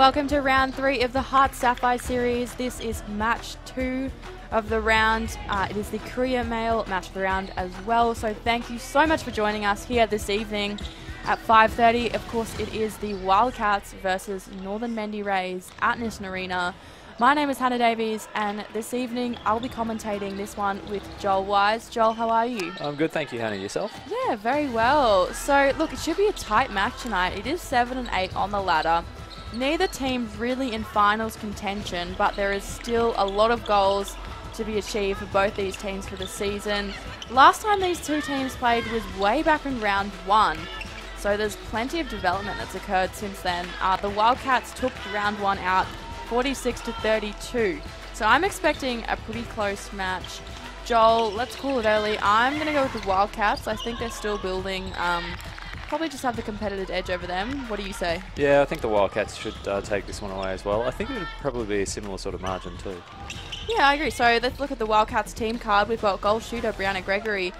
Welcome to round 3 of the HART Sapphire series. This is match 2 of the round. It is the Courier Mail match of the round as well. So thank you so much for joining us here this evening at 5:30. Of course, it is the Wildcats versus Northern Mendi Rays at Nissan Arena. My name is Hannah Davies, and this evening I'll be commentating this one with Joel Wise. Joel, how are you? I'm good, thank you, Hannah. Yourself? Yeah, very well. So look, it should be a tight match tonight. It is 7 and 8 on the ladder. Neither team's really in finals contention, but there is still a lot of goals to be achieved for both these teams for the season. Last time these two teams played was way back in round 1, so there's plenty of development that's occurred since then. The Wildcats took round 1 out 46-32, so I'm expecting a pretty close match. Joel, let's call it early. I'm going to go with the Wildcats. I think they're still building. Probably just have the competitive edge over them. What do you say? Yeah, I think the Wildcats should take this one away as well. I think it would probably be a similar sort of margin too. Yeah, I agree. So let's look at the Wildcats team card. We've got goal shooter Brianna Gregory,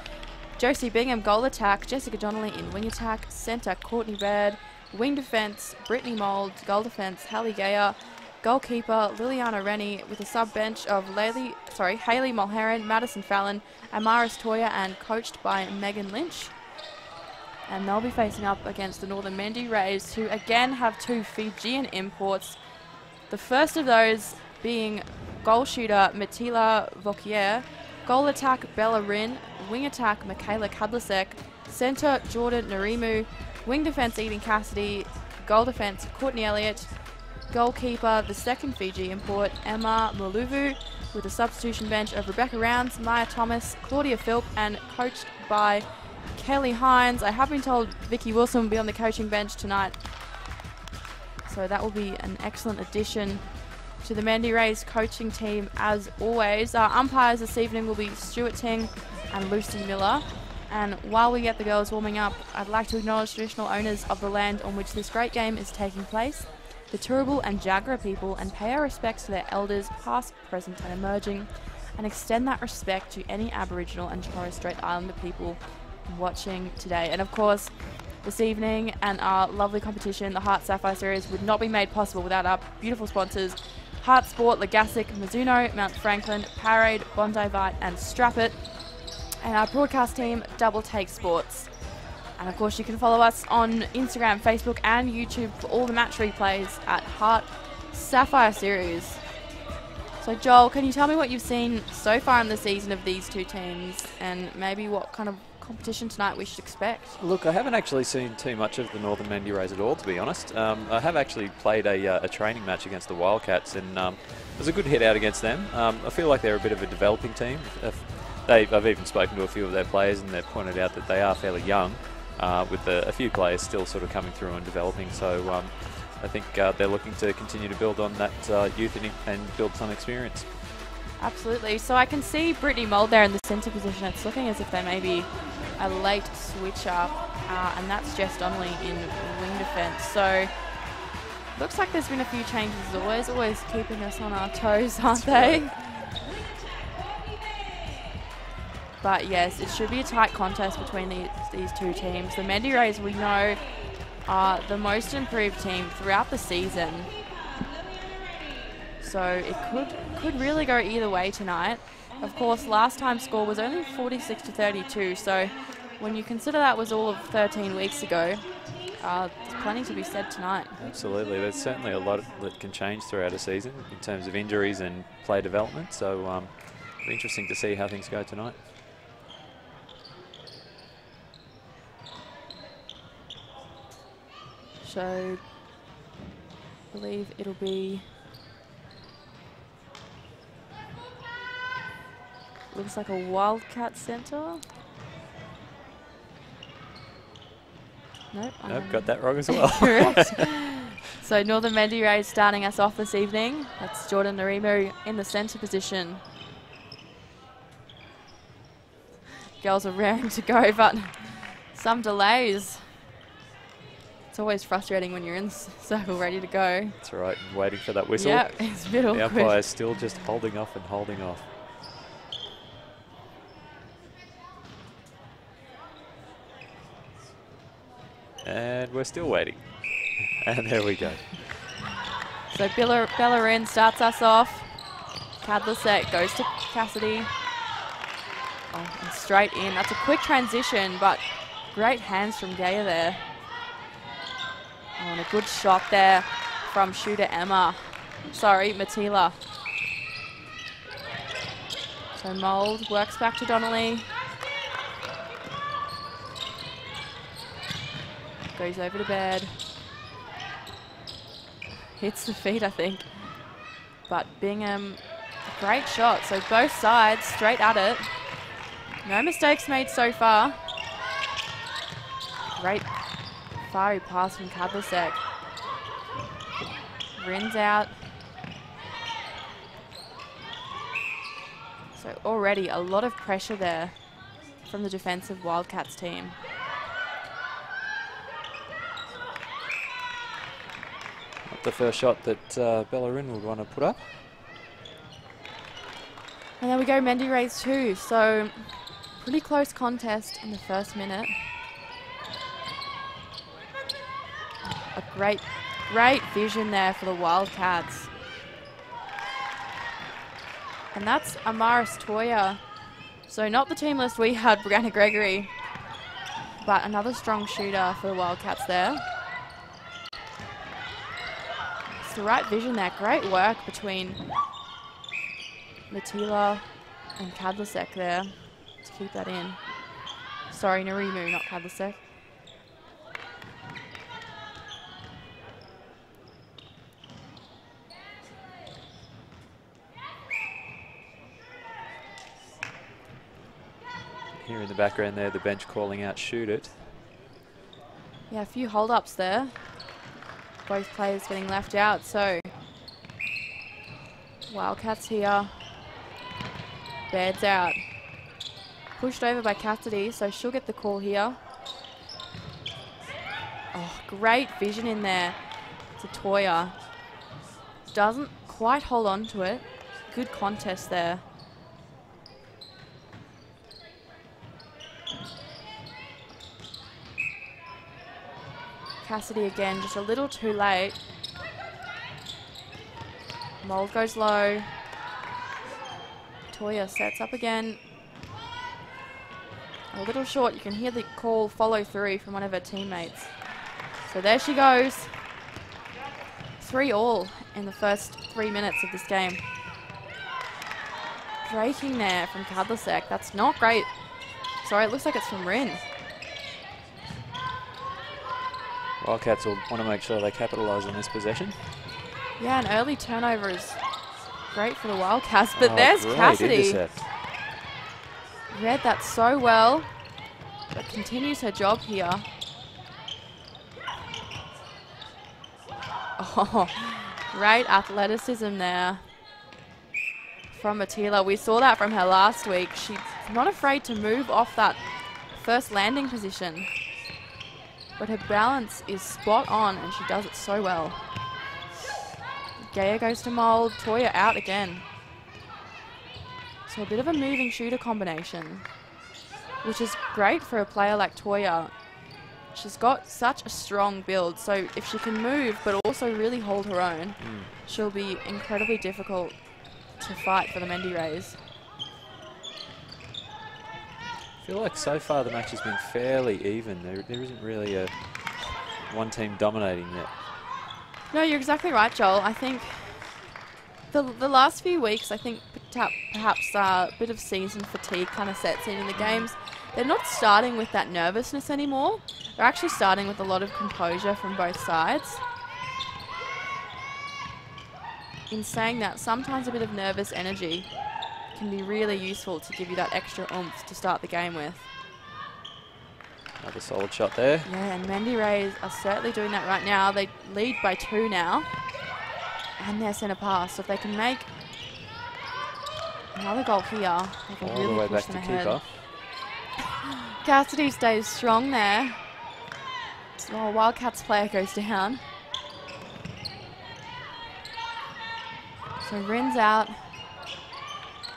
Josie Bingham goal attack, Jessica Donnelly in wing attack, centre Courtney Baird, wing defence Brittany Mould, goal defence Hallie Gayer, goalkeeper Liliana Rennie with a sub bench of Hayley Mulheron, Madison Fallon, Amaris Toya, and coached by Megan Lynch. And they'll be facing up against the Northern Mendi Rays, who again have 2 Fijian imports. The first of those being goal shooter Matila Vauquier, goal attack Bella Rin, wing attack Michaela Kadlasek, centre Jordan Narimu, wing defence Eden Cassidy, goal defence Courtney Elliott, goalkeeper the second Fiji import Emma Muluvu, with a substitution bench of Rebecca Rounds, Maya Thomas, Claudia Philp, and coached by Kelly Hines. I have been told Vicky Wilson will be on the coaching bench tonight, so that will be an excellent addition to the Mendi Rays coaching team as always. Our umpires this evening will be Stuart Ting and Lucy Miller. And while we get the girls warming up, I'd like to acknowledge traditional owners of the land on which this great game is taking place, the Turrbal and Jagera people, and pay our respects to their elders past, present and emerging, and extend that respect to any Aboriginal and Torres Strait Islander people watching today. And of course, this evening and our lovely competition, the HART Sapphire series, would not be made possible without our beautiful sponsors, HART Sport, Legassic, Mizuno, Mount Franklin, Powerade, Bondi Vite and Strapit, and our broadcast team, Double Take Sports. And of course you can follow us on Instagram, Facebook and YouTube for all the match replays at HART Sapphire series. So Joel, can you tell me what you've seen so far in the season of these two teams, and maybe what kind of competition tonight we should expect? Look, I haven't actually seen too much of the Northern Mendi Rays at all, to be honest. I have actually played a training match against the Wildcats, and it was a good hit out against them. I feel like they're a bit of a developing team. I've even spoken to a few of their players, and they've pointed out that they are fairly young, with a few players still sort of coming through and developing. So I think they're looking to continue to build on that youth and build some experience. Absolutely. So I can see Brittany Mould there in the centre position. It's looking as if they may be a late switch up, and that's Jess Donnelly in wing defence. So looks like there's been a few changes as always keeping us on our toes, aren't they? Right. But yes, it should be a tight contest between these two teams. The Mendi Rays, we know, are the most improved team throughout the season, so it could really go either way tonight. Of course, last time's score was only 46-32, so when you consider that was all of 13 weeks ago, there's plenty to be said tonight. Absolutely. There's certainly a lot that can change throughout a season in terms of injuries and play development, so it'll be interesting to see how things go tonight. So I believe it'll be, looks like a Wildcat centre. Nope. Got that wrong as well. Correct. So Northern Mendi Rays starting us off this evening. That's Jordan Narimu in the centre position. Girls are raring to go, but some delays. It's always frustrating when you're in circle ready to go. That's right, waiting for that whistle. Yep, it's a bit awkward. The umpire's still just holding off and holding off. And we're still waiting. And there we go. So Bellerin starts us off. Cadlesek goes to Cassidy. Oh, and straight in. That's a quick transition, but great hands from Gaia there. Oh, and a good shot there from shooter Emma. Sorry, Matila. So Mould works back to Donnelly. Goes over to bed. Hits the feet, I think. But Bingham, great shot. So both sides straight at it. No mistakes made so far. Great fiery pass from Cadlesek. Rins out. So already a lot of pressure there from the defensive Wildcats team. Not the first shot that Bellerin would want to put up. And then we go Mendi raise 2. So pretty close contest in the first minute. A great vision there for the Wildcats. And that's Amaris Toya. So not the team list we had, Brianna Gregory, but another strong shooter for the Wildcats there. It's the right vision there. Great work between Matila and Cadlesek there to keep that in. Sorry, Narimu, not Cadlesek. Here in the background there, the bench calling out shoot it. Yeah, a few hold-ups there. Both players getting left out, so Wildcats here. Baird's out. Pushed over by Cassidy, so she'll get the call here. Oh, great vision in there to Toya. Doesn't quite hold on to it. Good contest there. Cassidy again, just a little too late. Mould goes low. Toya sets up again. A little short. You can hear the call follow through from one of her teammates. So there she goes. 3-all in the first 3 minutes of this game. Breaking there from Cadlesek. That's not great. Sorry, it looks like it's from Rin. Wildcats will want to make sure they capitalise on this possession. Yeah, an early turnover is great for the Wildcats, but there's Cassidy. Intercept. Read that so well, but continues her job here. Oh, great athleticism there from Matila. We saw that from her last week. She's not afraid to move off that first landing position, but her balance is spot on and she does it so well. Gaia goes to Mould, Toya out again. So a bit of a moving shooter combination, which is great for a player like Toya. She's got such a strong build, so if she can move but also really hold her own, she'll be incredibly difficult to fight for the Mendi Rays. I feel like so far the match has been fairly even. There isn't really a one team dominating yet. No, you're exactly right, Joel. I think the last few weeks, I think perhaps a bit of season fatigue kind of sets in the games. They're not starting with that nervousness anymore. They're actually starting with a lot of composure from both sides. In saying that, sometimes a bit of nervous energy can be really useful to give you that extra oomph to start the game with. Another solid shot there. Yeah, and Mendi Rays are certainly doing that right now. They lead by 2 now. And their centre pass. So if they can make another goal here, they can All really the way push back them to ahead. keeper. Cassidy stays strong there. So Wildcats player goes down. So Rin's out.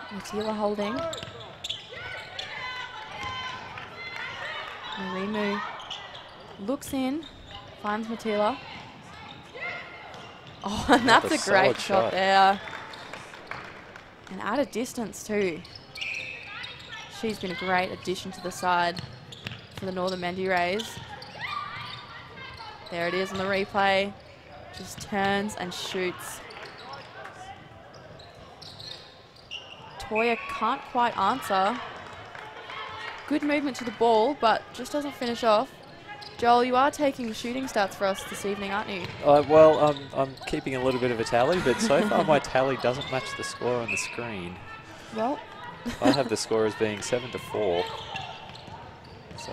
Matila holding. Narimu looks in, finds Matila. Oh, and that's Another a great solid shot there. And at a distance too. She's been a great addition to the side for the Northern Mendi Rays. There it is on the replay. Just turns and shoots. Toya can't quite answer. Good movement to the ball, but just doesn't finish off. Joel, you are taking shooting stats for us this evening, aren't you? Well, I'm keeping a little bit of a tally, but so far my tally doesn't match the score on the screen. Well, I have the score as being 7-4. So,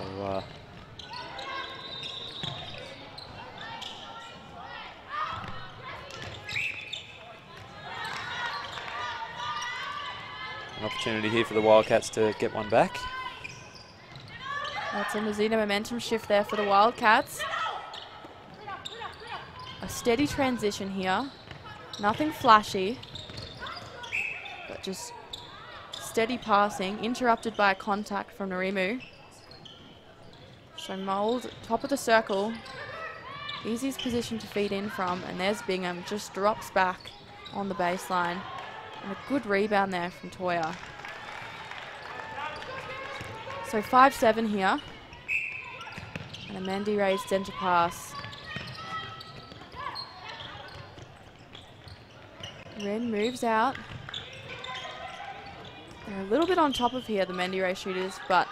an opportunity here for the Wildcats to get one back. that's a Mazina momentum shift there for the Wildcats. A steady transition here. Nothing flashy, but just steady passing, interrupted by a contact from Narimu. So Mould, top of the circle. Easiest position to feed in from, and there's Bingham, just drops back on the baseline. And a good rebound there from Toya. So 5-7 here. And a Mendi Rays centre pass. Ren moves out. They're a little bit on top of here, the Mendi Rays shooters, but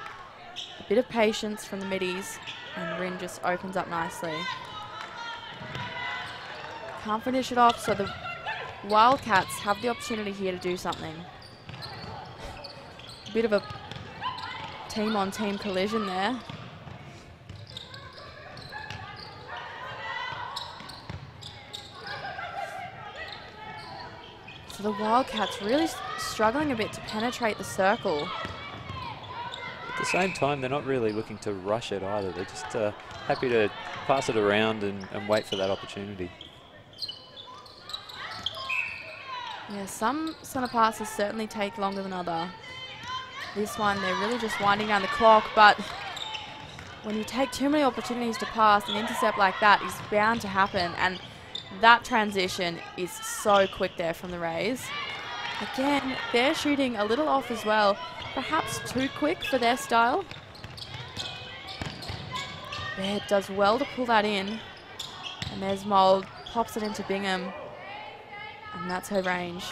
a bit of patience from the middies, and Rin just opens up nicely. Can't finish it off, so the Wildcats have the opportunity here to do something. A bit of a team-on-team collision there. So the Wildcats really struggling a bit to penetrate the circle. At the same time, they're not really looking to rush it either. They're just happy to pass it around and wait for that opportunity. Yeah, some centre passes certainly take longer than other. This one, they're really just winding down the clock, but when you take too many opportunities to pass, an intercept like that is bound to happen, and that transition is so quick there from the Rays. Again, they're shooting a little off as well, perhaps too quick for their style. Baird does well to pull that in, and there's Mould, pops it into Bingham. And that's her range.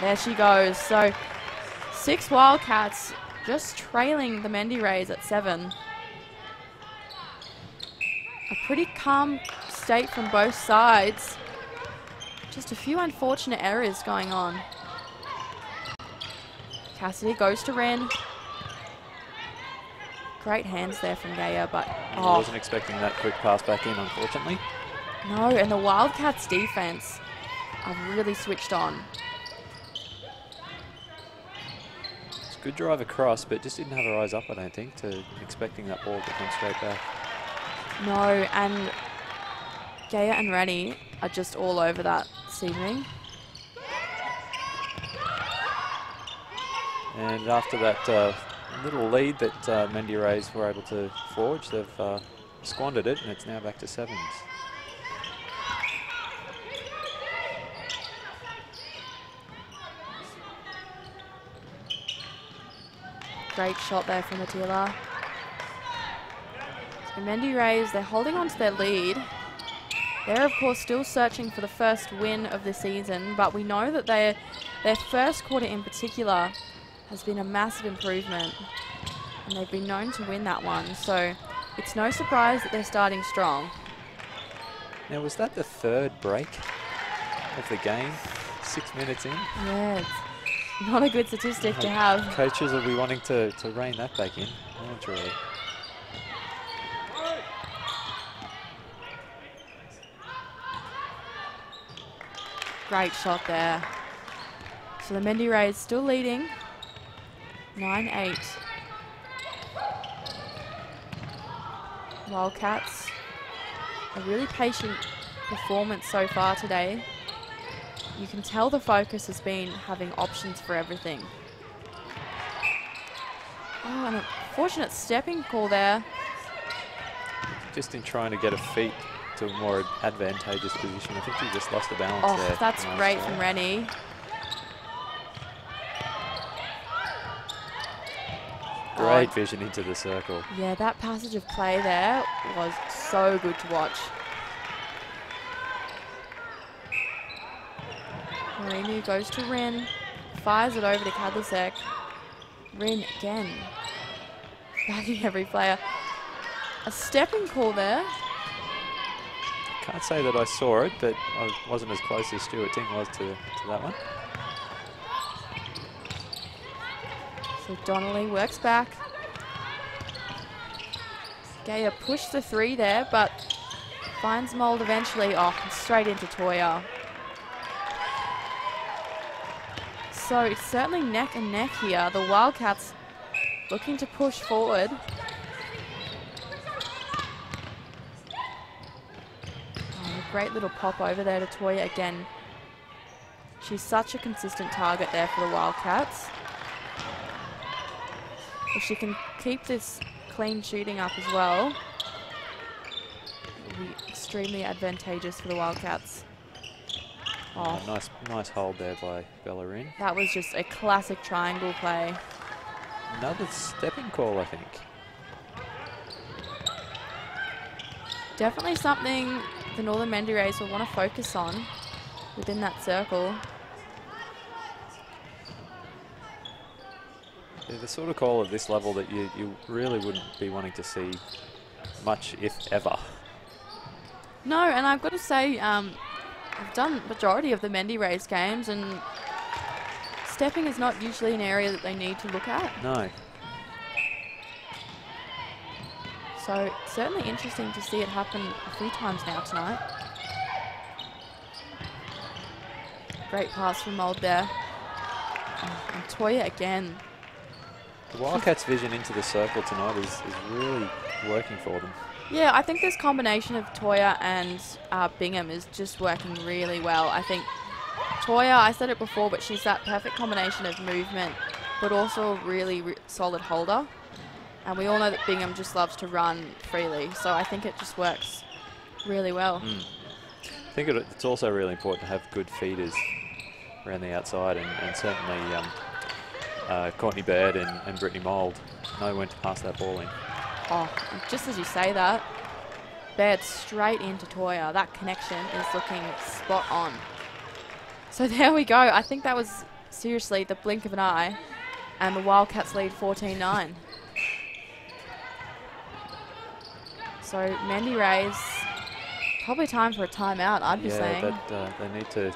There she goes. So 6 Wildcats just trailing the Mendi Rays at 7. A pretty calm state from both sides. Just a few unfortunate errors going on. Cassidy goes to Ren. Great hands there from Gaia, but I wasn't expecting that quick pass back in, unfortunately. No, and the Wildcats defense have really switched on. It's a good drive across, but just didn't have her eyes up, I don't think, to expecting that ball to come straight back. No, and Gaia and Rani are just all over that this evening. And after that little lead that Mendi Rays were able to forge, they've squandered it, and it's now back to 7s. Great shot there from Attila. So Mendi Rays, they're holding on to their lead. They're, of course, still searching for the first win of the season, but we know that their first quarter in particular has been a massive improvement, and they've been known to win that one, so it's no surprise that they're starting strong. Now, was that the 3rd break of the game? 6 minutes in? Yeah, it's not a good statistic to have. Coaches will be wanting to rein that back in, won't you really? Great shot there. So the Mendi Rays still leading. 9-8. Wildcats, a really patient performance so far today. You can tell the focus has been having options for everything. Oh, an unfortunate stepping call there. Just in trying to get a feet to a more advantageous position. I think he just lost the balance there. Oh, that's Nice great try. from Rennie. Great vision into the circle. Yeah, that passage of play there was so good to watch. Marinu goes to Rin, fires it over to Kadlasek. Rin again, bagging every player. A stepping call there. Can't say that I saw it, but I wasn't as close as Stuart Ting was to that one. So Donnelly works back. Gaia pushed the 3 there, but finds Mould eventually. Oh, straight into Toya. So it's certainly neck and neck here. The Wildcats looking to push forward. Oh, a great little pop over there to Toya again. She's such a consistent target there for the Wildcats. If she can keep this clean shooting up as well, it will be extremely advantageous for the Wildcats. Oh, Nice hold there by Bellerin. that was just a classic triangle play. Another stepping call, I think. Definitely something the Northern Mendi Rays will want to focus on within that circle. Yeah, the sort of call at this level that you really wouldn't be wanting to see much, if ever. No, and I've got to say, I've done majority of the Mendi Rays games, and stepping is not usually an area that they need to look at. No. So certainly interesting to see it happen a few times now tonight. Great pass from Mould there. And Toya again. The Wildcats' vision into the circle tonight is really working for them. Yeah, I think this combination of Toya and Bingham is just working really well. I think Toya, I said it before, but she's that perfect combination of movement, but also a really solid holder. And we all know that Bingham just loves to run freely, so I think it just works really well. I think it's also really important to have good feeders around the outside, and certainly Courtney Baird and Brittany Mould know when to pass that ball in. Oh, and just as you say that, Baird straight into Toya. That connection is looking spot on. So there we go. I think that was seriously the blink of an eye, and the Wildcats lead 14-9. So Mendi Rays, probably time for a timeout, I'd be saying. Yeah, they need to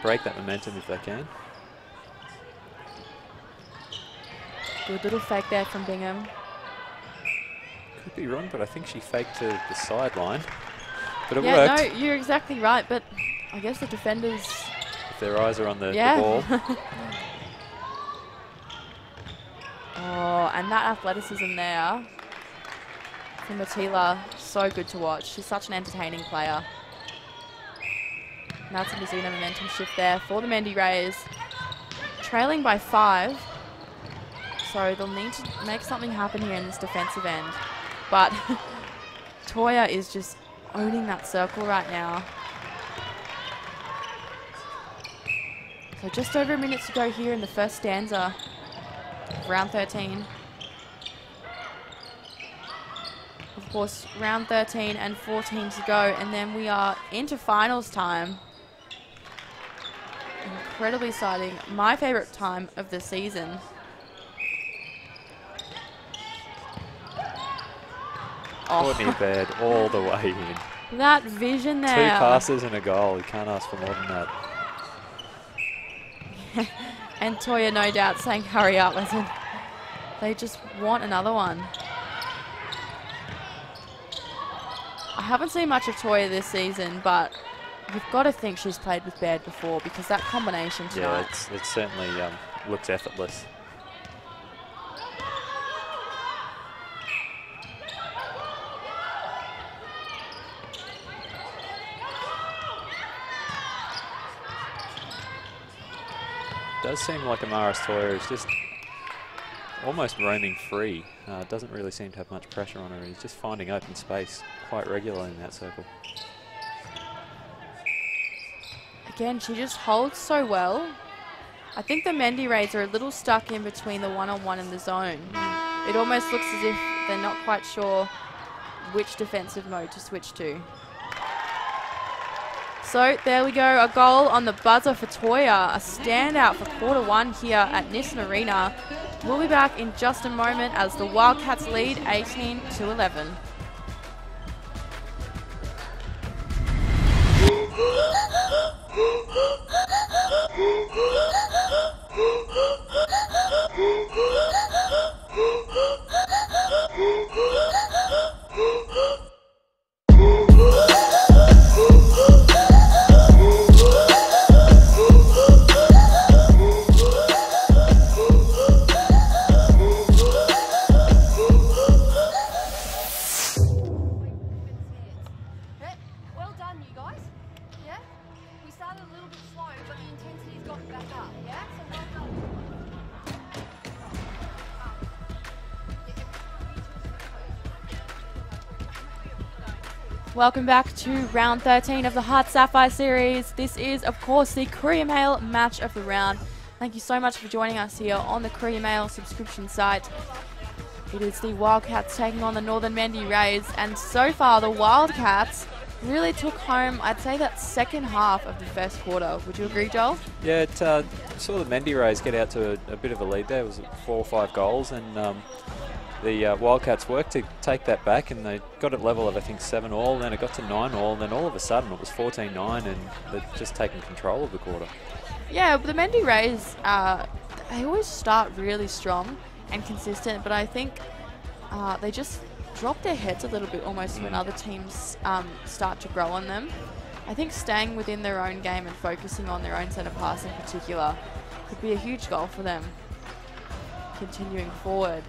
break that momentum if they can. Good little fake there from Bingham. Could be wrong, but I think she faked to the sideline. But it Yeah, worked. no, you're exactly right, but I guess the defenders... If their eyes are on the Yeah. ball. Oh, and that athleticism there from Matila, so good to watch. She's such an entertaining player. And that's a New Zealand momentum shift there for the Mendi Rays. Trailing by 5. So they'll need to make something happen here in this defensive end. But Toya is just owning that circle right now. So just over a minute to go here in the first stanza of round 13. Of course, round 13 and 14 to go, and then we are into finals time. Incredibly exciting. My favorite time of the season. Courtney Baird all the way in. That vision there. 2 passes and a goal. You can't ask for more than that. And Toya, no doubt, saying hurry up. As in, they just want another one. I haven't seen much of Toya this season, but you've got to think she's played with Baird before, because that combination tonight. Yeah, it certainly looks effortless. Does seem like Amaris Toya is just almost roaming free. Doesn't really seem to have much pressure on her. He's just finding open space quite regularly in that circle. again, she just holds so well. I think the Mendi Rays are a little stuck in between the one-on-one and the zone. It almost looks as if they're not quite sure which defensive mode to switch to. So there we go, a goal on the buzzer for Toya, a standout for quarter one here at Nissan Arena. We'll be back in just a moment as the Wildcats lead 18-11. Welcome back to round 13 of the HART Sapphire series. This is, of course, the Courier Mail match of the round. Thank you so much for joining us here on the Courier Mail subscription site. It is the Wildcats taking on the Northern Mendi Rays, and so far the Wildcats really took home, I'd say, that second half of the first quarter. Would you agree, Joel? Yeah, saw the Mendi Rays get out to a bit of a lead there. It was 4 or 5 goals, and the Wildcats worked to take that back, and they got it level at, I think, 7-all, then it got to 9-all, and then all of a sudden it was 14-9, and they'd just taken control of the quarter. Yeah, but the Mendi Rays, they always start really strong and consistent, but I think they just drop their heads a little bit almost when other teams start to grow on them. I think staying within their own game and focusing on their own centre pass in particular could be a huge goal for them continuing forward.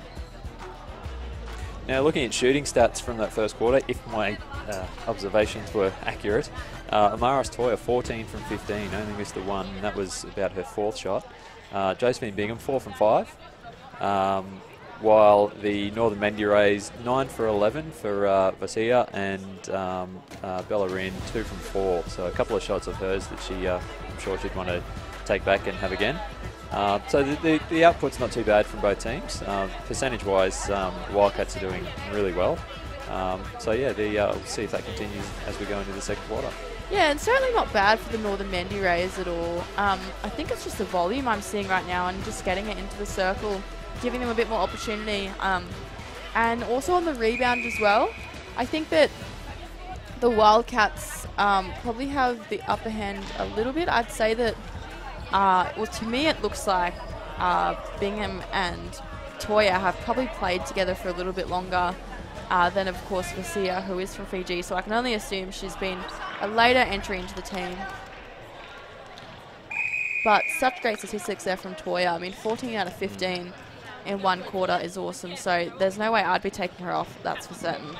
Now, looking at shooting stats from that first quarter, if my observations were accurate, Amaris Toya 14 from 15, only missed the one, and that was about her 4th shot. Josephine Bingham 4 from 5, while the Northern Mendi Rays 9 for 11 for Vasia, and Bella Rin 2 from 4. So a couple of shots of hers that I'm sure she'd want to take back and have again. So the output's not too bad from both teams. Percentage-wise, Wildcats are doing really well. So yeah, we'll see if that continues as we go into the second quarter. Yeah, and certainly not bad for the Northern Mendi Rays at all. I think it's just the volume I'm seeing right now and just getting it into the circle, giving them a bit more opportunity. And also on the rebound as well. I think that the Wildcats probably have the upper hand a little bit. I'd say that well, to me it looks like Bingham and Toya have probably played together for a little bit longer than, of course, Vasia, who is from Fiji. So I can only assume she's been a later entry into the team. But such great statistics there from Toya. I mean, 14 out of 15 in one quarter is awesome. So there's no way I'd be taking her off, that's for certain.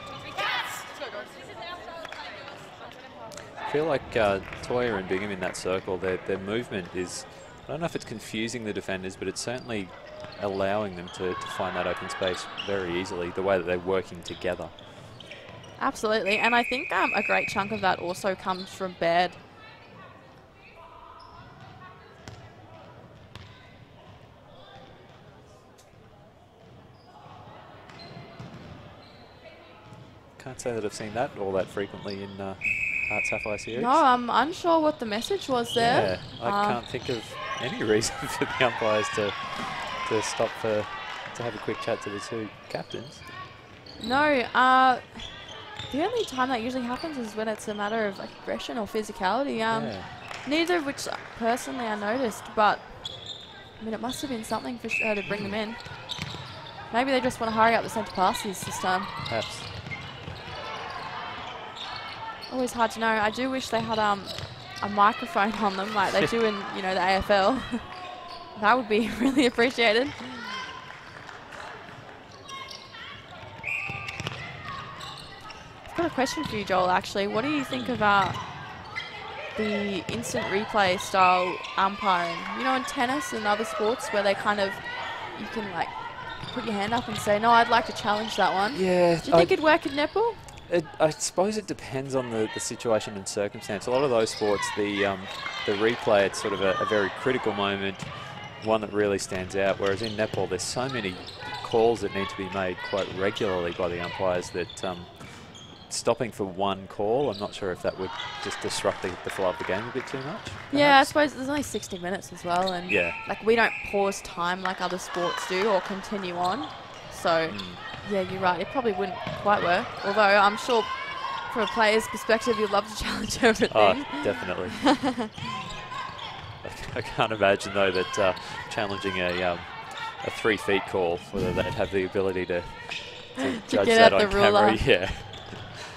I feel like Toya and Bingham in that circle, their movement is, I don't know if it's confusing the defenders, but it's certainly allowing them to find that open space very easily, the way that they're working together. Absolutely, and I think a great chunk of that also comes from Baird. Can't say that I've seen that all that frequently in HART Sapphire series. No, I'm unsure what the message was there. Yeah, I can't think of any reason for the umpires to stop to have a quick chat to the two captains. No, the only time that usually happens is when it's a matter of like, aggression or physicality. Yeah. Neither of which personally I noticed, but I mean it must have been something for her to bring them in. Maybe they just want to hurry up the centre passes this time. Perhaps. Always hard to know. I do wish they had a microphone on them like they do in the AFL. That would be really appreciated. I've got a question for you, Joel, actually. What do you think of the instant replay style umpiring? You know, in tennis and other sports where they kind of, you can like put your hand up and say, no, I'd like to challenge that one. Yeah. Do you think it'd work in netball? I suppose it depends on the situation and circumstance. A lot of those sports, the replay, it's sort of a very critical moment, one that really stands out, whereas in netball there's so many calls that need to be made quite regularly by the umpires that stopping for one call, I'm not sure if that would just disrupt the flow of the game a bit too much. Perhaps. Yeah, I suppose there's only 60 minutes as well, and yeah, like we don't pause time like other sports do or continue on. So yeah, you're right. It probably wouldn't quite work. Although I'm sure, from a player's perspective, you'd love to challenge everything. Oh, definitely. I can't imagine though that challenging a 3 feet call, whether they'd have the ability to judge that on camera. Yeah.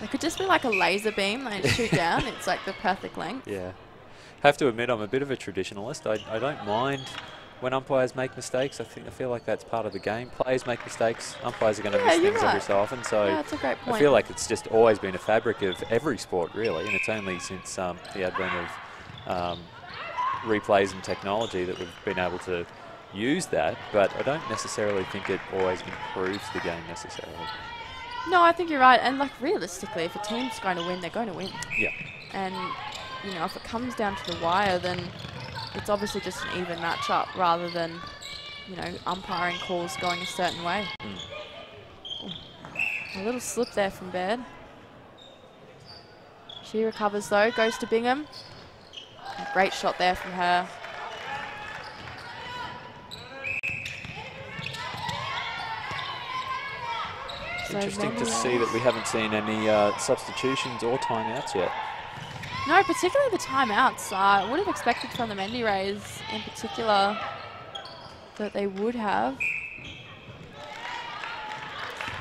It could just be like a laser beam and shoot down. It's like the perfect length. Yeah. Have to admit, I'm a bit of a traditionalist. I don't mind when umpires make mistakes. I feel like that's part of the game. Players make mistakes. Umpires are going to miss things every so often. So that's a great point. I feel like it's just always been a fabric of every sport, really. And it's only since the advent of replays and technology that we've been able to use that. But I don't necessarily think it always improves the game necessarily. No, I think you're right. And like realistically, if a team's going to win, they're going to win. Yeah. And you know, if it comes down to the wire, then it's obviously just an even matchup rather than, you know, umpiring calls going a certain way. A little slip there from Baird. She recovers though, goes to Bingham. A great shot there from her. Interesting to see that we haven't seen any substitutions or timeouts yet. No, particularly the timeouts. I would have expected from the Mendi Rays in particular that they would have.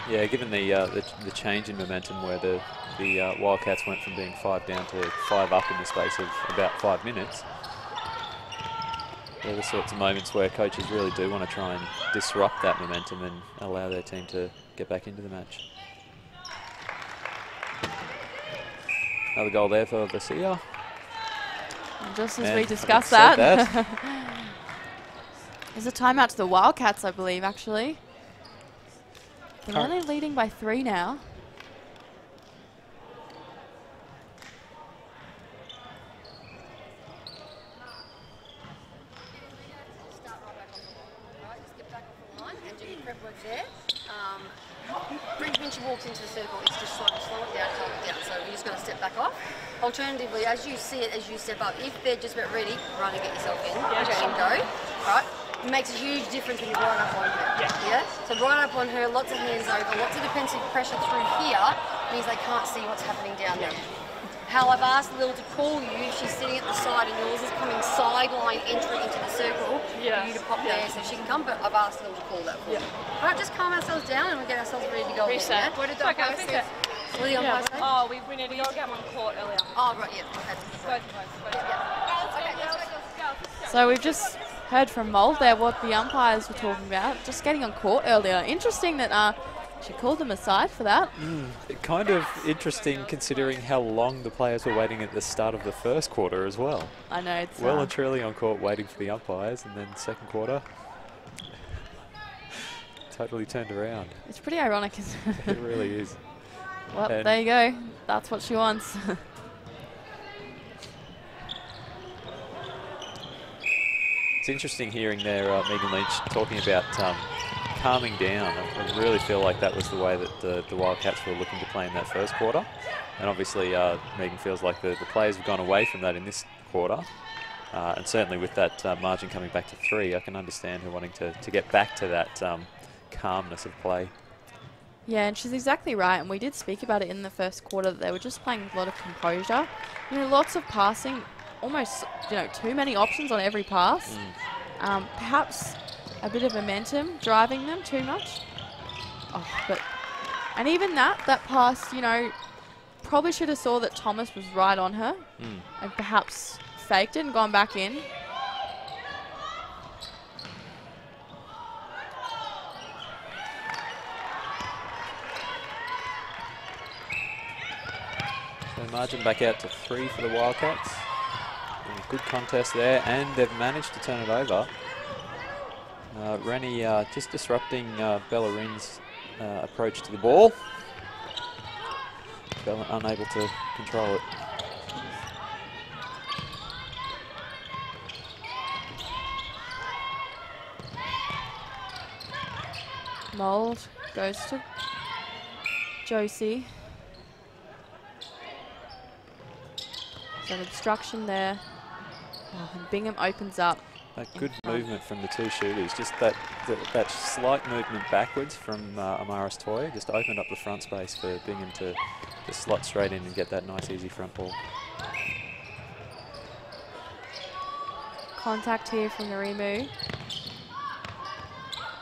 Yeah, given the change in momentum where the Wildcats went from being 5 down to 5 up in the space of about 5 minutes. They're the sorts of moments where coaches really do want to try and disrupt that momentum and allow their team to get back into the match. Another goal there for Garcia. And just as we discussed that. There's a timeout to the Wildcats, I believe, actually. They're only leading by 3 now. When she walks into the circle, it's just slow it down, calm it down. So we're just going to step back off. Alternatively, as you see it, as you step up, if they're just about ready, run and get yourself in. And go. Right? It makes a huge difference when you're right up on her. Yeah? So right up on her, lots of hands over, lots of defensive pressure through here means they can't see what's happening down there. How I've asked Lil to call you if she's sitting at the side and yours is coming sideline entry into the circle for you to pop there so she can come, but I've asked Lil to call that for you. Right, just calm ourselves down and we'll get ourselves ready to go. Reset. What did the umpire say? What did the umpire say? Oh, we need to go get one caught earlier. Oh, right, yeah. Okay. So we've just heard from Mold there what the umpires were talking about, just getting on court earlier. Interesting that she called them aside for that. Kind of interesting considering how long the players were waiting at the start of the first quarter as well. I know. It's well and truly on court waiting for the umpires, and then second quarter totally turned around. It's pretty ironic, isn't it? It really is. Well, and there you go. That's what she wants. It's interesting hearing there Megan Lynch talking about calming down. I really feel like that was the way that the Wildcats were looking to play in that first quarter. And obviously Megan feels like the players have gone away from that in this quarter. And certainly with that margin coming back to 3, I can understand her wanting to get back to that calmness of play. Yeah, and she's exactly right. And we did speak about it in the first quarter that they were just playing with a lot of composure. You know, lots of passing, almost, you know, too many options on every pass. Perhaps a bit of momentum driving them too much. And even that pass, you know, probably should have saw that Thomas was right on her and perhaps faked it and gone back in. So margin back out to 3 for the Wildcats. And a good contest there, and they've managed to turn it over. Rennie just disrupting Bellarine's approach to the ball. Bell unable to control it. Mould goes to Josie. So an obstruction there. Oh, and Bingham opens up. That good movement from the two shooters. Just that slight movement backwards from Amaris Toya just opened up the front space for Bingham to slot straight in and get that nice easy front ball. Contact here from Narimu.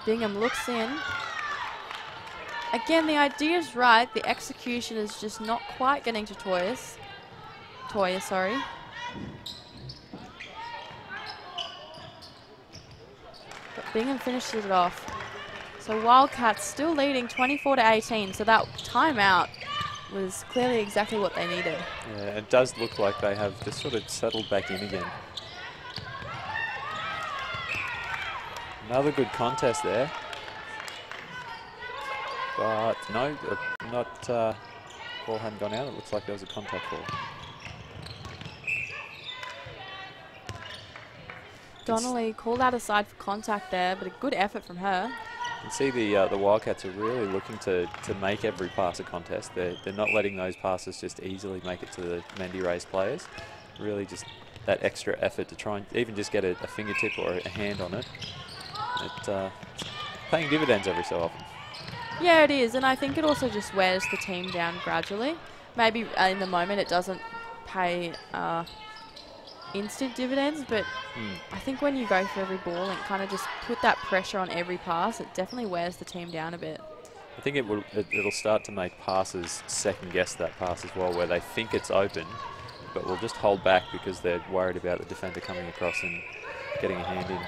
Bingham looks in. Again, the idea is right. The execution is just not quite getting to Toya, sorry. But Bingham finishes it off. So Wildcats still leading 24-18. So that timeout was clearly exactly what they needed. Yeah, it does look like they have just sort of settled back in again. Another good contest there. But no, ball hadn't gone out. It looks like there was a contact ball. Donnelly called out aside for contact there, but a good effort from her. You can see the Wildcats are really looking to make every pass a contest. They're not letting those passes just easily make it to the Mendi Rays players. Really just that extra effort to try and even just get a fingertip or a hand on it. It's paying dividends every so often. Yeah, it is, and I think it also just wears the team down gradually. Maybe in the moment it doesn't pay instant dividends, but I think when you go for every ball and kind of just put that pressure on every pass, it definitely wears the team down a bit. I think it'll start to make passers second guess that pass as well, where they think it's open, but will just hold back because they're worried about the defender coming across and getting a hand in.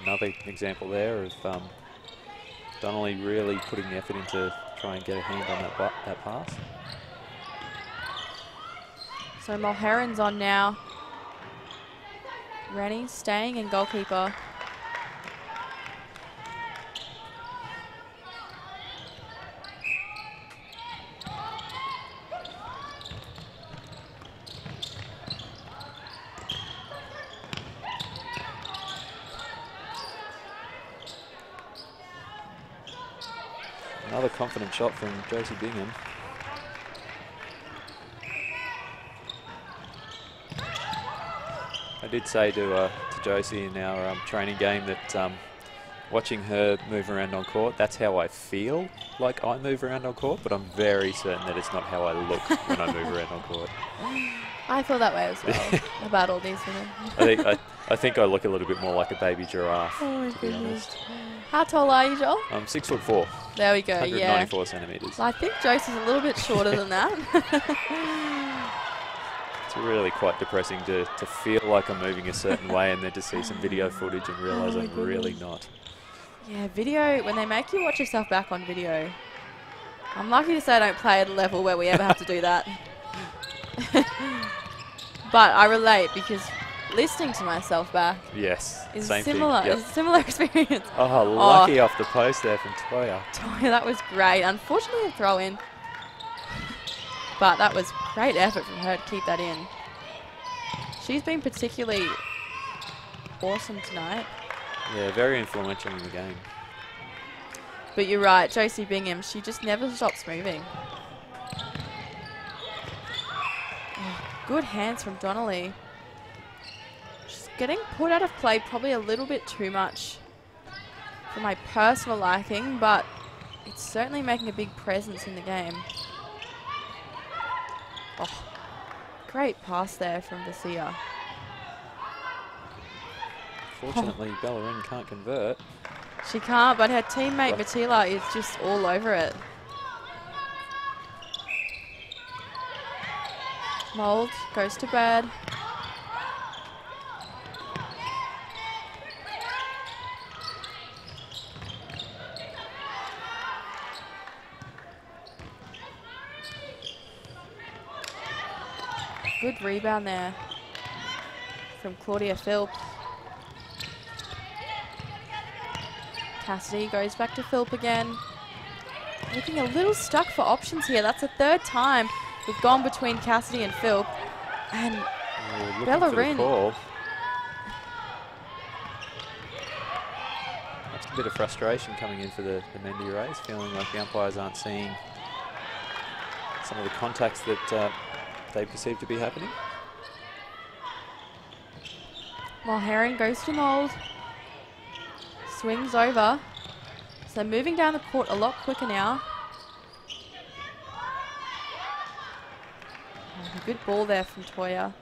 Another example there of Donnelly really putting the effort into try and get a hand on that pass. So Mulheron's on now. Rennie staying in goalkeeper. Another confident shot from Josie Bingham. I did say to Josie in our training game that watching her move around on court, that's how I feel like I move around on court, but I'm very certain that it's not how I look when I move around on court. I feel that way as well about all these women. I think I look a little bit more like a baby giraffe, oh my to be goodness. honest. How tall are you, Joel? I'm 6'4". There we go, 194 centimetres. Well, I think Josie's a little bit shorter than that. It's really quite depressing to feel like I'm moving a certain way and then to see some video footage and realise I'm really not. Yeah, video, when they make you watch yourself back on video, I'm lucky to say I don't play at a level where we ever have to do that. But I relate because listening to myself back is same similar. thing. Yep. It's a similar experience. Oh, lucky off the post there from Toya. Toya, that was great. Unfortunately, a throw in. But that was great effort from her to keep that in. She's been particularly awesome tonight. Yeah, very influential in the game. But you're right, Josie Bingham, she just never stops moving. Oh, good hands from Donnelly. She's getting put out of play probably a little bit too much for my personal liking, but it's certainly making a big presence in the game. Oh, great pass there from Vasia. Fortunately, Bellerin can't convert. She can't, but her teammate Matila is just all over it. Mould goes to bed. Good rebound there from Claudia Philp. Cassidy goes back to Philp again. Looking a little stuck for options here. That's the third time we've gone between Cassidy and Philp. And Bellerin. That's a bit of frustration coming in for the Mendi Rays, feeling like the umpires aren't seeing some of the contacts that they perceive to be happening. Mulherrin goes to Mould. Swings over. So moving down the court a lot quicker now. Oh, a good ball there from Toya.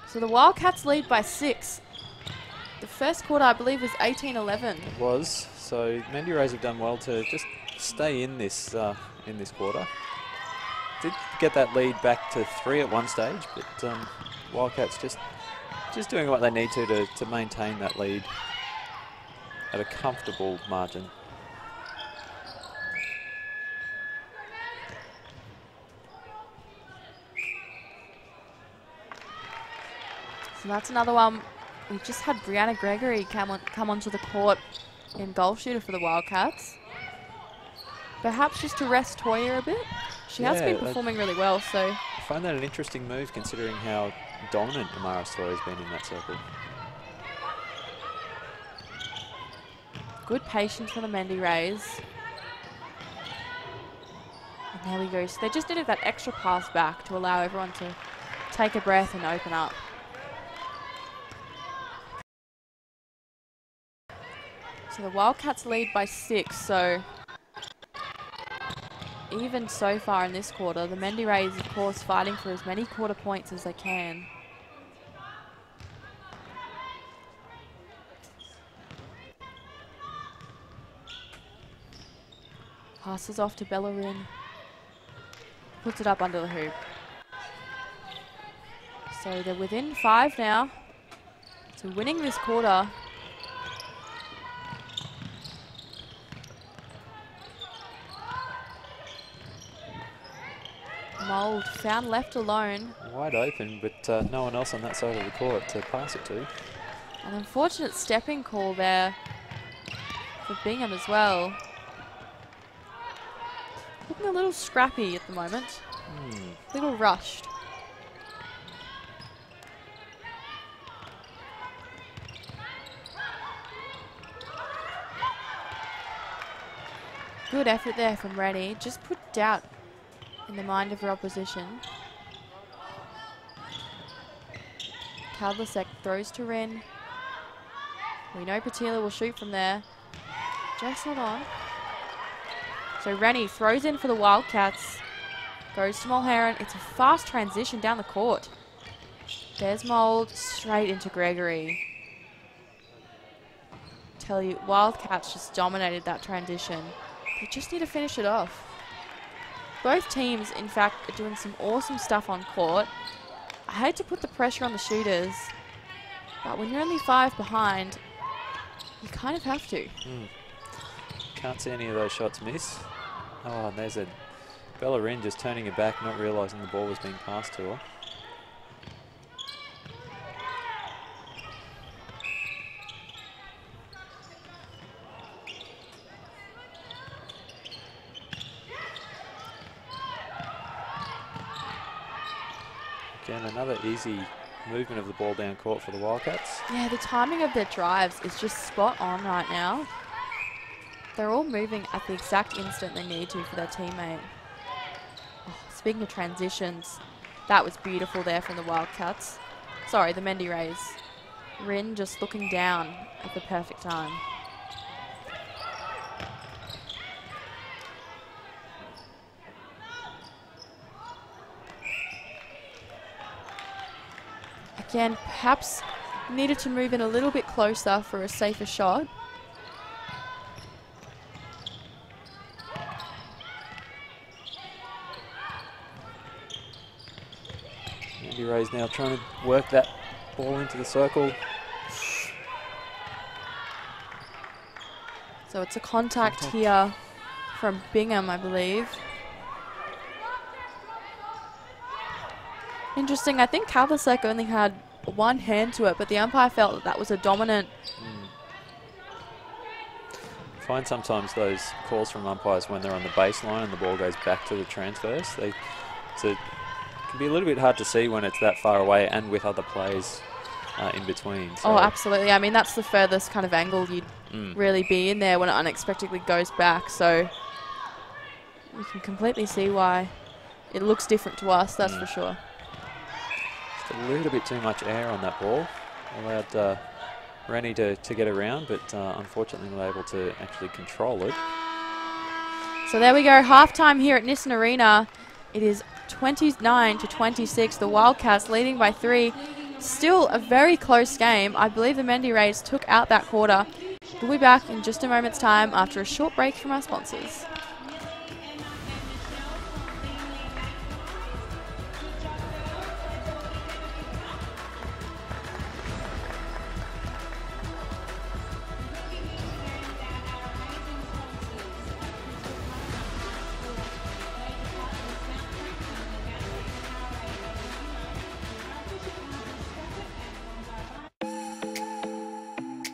So the Wildcats lead by 6. The first quarter, I believe, was 18-11. It was. So Mendi Rays have done well to just stay in this quarter. Did get that lead back to 3 at one stage, but Wildcats just doing what they need to maintain that lead at a comfortable margin. So that's another one. We just had Brianna Gregory come onto the court in goal shooter for the Wildcats. Perhaps just to rest Toya a bit. She has been performing really well, so. I find that an interesting move considering how dominant Amaris Toya has been in that circle. Good patience for the Mendi Rays. And there we go. So they just needed that extra pass back to allow everyone to take a breath and open up. So the Wildcats lead by 6, so even so far in this quarter, the Mendi Rays, of course, fighting for as many quarter points as they can. Passes off to Bellerin. Puts it up under the hoop. So they're within 5 now. So winning this quarter. Mould found left alone. Wide open, but no one else on that side of the court to pass it to. An unfortunate stepping call there for Bingham as well. Looking a little scrappy at the moment. A little rushed. Good effort there from Reddy. Just put doubt in the mind of her opposition. Kadlasek throws to Rin. We know Patila will shoot from there. Just not on. So Rennie throws in for the Wildcats. Goes to Mulherrin. It's a fast transition down the court. There's Mould straight into Gregory. Tell you, Wildcats just dominated that transition. They just need to finish it off. Both teams, in fact, are doing some awesome stuff on court. I hate to put the pressure on the shooters, but when you're only 5 behind, you kind of have to. Can't see any of those shots miss. Oh, and there's a Bellerin just turning it back, not realising the ball was being passed to her. Again, another easy movement of the ball down court for the Wildcats. Yeah, the timing of their drives is just spot on right now. They're all moving at the exact instant they need to for their teammate. Oh, speaking of transitions, that was beautiful there from the Wildcats. Sorry, the Mendi Rays. Rin just looking down at the perfect time. Again, perhaps needed to move in a little bit closer for a safer shot. Mendi Rays now trying to work that ball into the circle. So it's a contact here from Bingham, I believe. Interesting. I think Kavlasek only had one hand to it, but the umpire felt that that was a dominant. I find sometimes those calls from umpires when they're on the baseline and the ball goes back to the transverse, it can be a little bit hard to see when it's that far away and with other plays in between. So. Oh, absolutely. I mean, that's the furthest kind of angle you'd really be in there when it unexpectedly goes back. So you can completely see why it looks different to us, that's for sure. Just a little bit too much air on that ball. Allowed Rennie to get around, but unfortunately not able to actually control it. So there we go, halftime here at Nissan Arena. It is 29-26, the Wildcats leading by 3. Still a very close game. I believe the Mendi Rays took out that quarter. We'll be back in just a moment's time after a short break from our sponsors.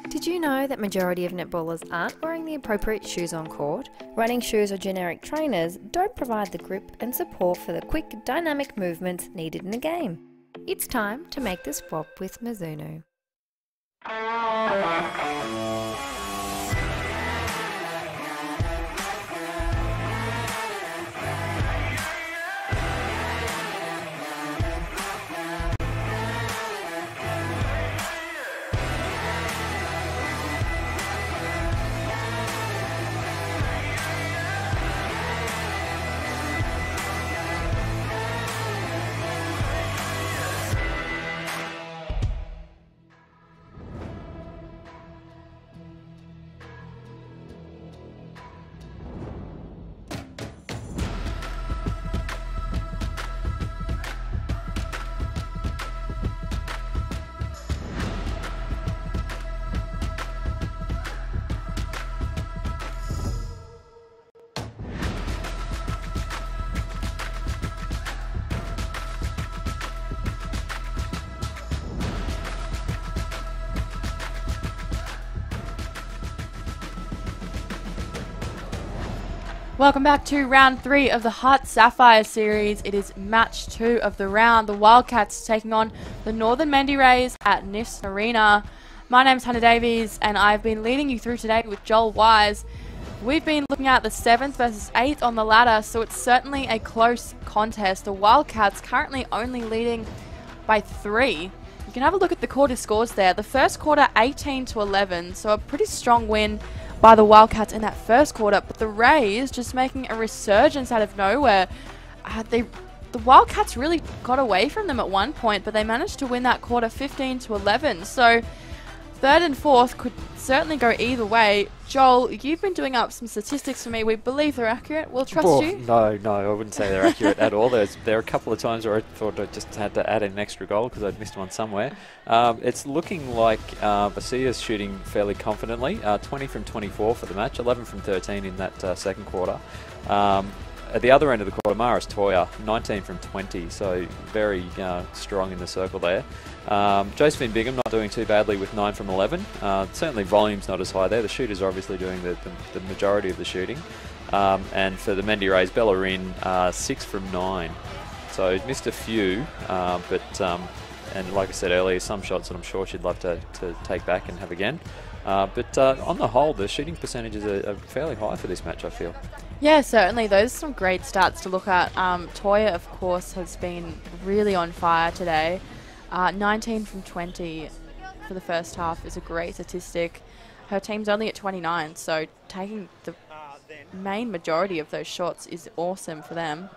Did you know that majority of netballers aren't wearing the appropriate shoes on court? Running shoes or generic trainers don't provide the grip and support for the quick, dynamic movements needed in a game. It's time to make the swap with Mizuno. Welcome back to round 3 of the HART Sapphire series. It is match 2 of the round. The Wildcats taking on the Northern Mendi Rays at Nissan Arena. My name's Hannah Davies and I've been leading you through today with Joel Wise. We've been looking at the 7th versus 8th on the ladder, so it's certainly a close contest. The Wildcats currently only leading by 3. You can have a look at the quarter scores there. The first quarter 18-11, so a pretty strong win by the Wildcats in that first quarter, but the Rays just making a resurgence out of nowhere. The Wildcats really got away from them at one point, but they managed to win that quarter 15-11. So third and fourth could certainly go either way. Joel, you've been doing up some statistics for me. We believe they're accurate. We'll trust you. No, I wouldn't say they're accurate at all. There are a couple of times where I thought I just had to add an extra goal because I'd missed one somewhere. It's looking like Basia's shooting fairly confidently. 20 from 24 for the match, 11 from 13 in that second quarter. At the other end of the quarter, Maris Toya, 19 from 20, so very strong in the circle there. Josephine Bingham not doing too badly with 9 from 11. Certainly volume's not as high there. The shooters are obviously doing the majority of the shooting. And for the Mendi Rays, Bellarine, 6 from 9. So missed a few, and like I said earlier, some shots that I'm sure she'd love to take back and have again. But on the whole, the shooting percentages are fairly high for this match, I feel. Yeah, certainly. Those are some great stats to look at. Toya, of course, has been really on fire today. 19 from 20 for the first half is a great statistic. Her team's only at 29, so taking the main majority of those shots is awesome for them.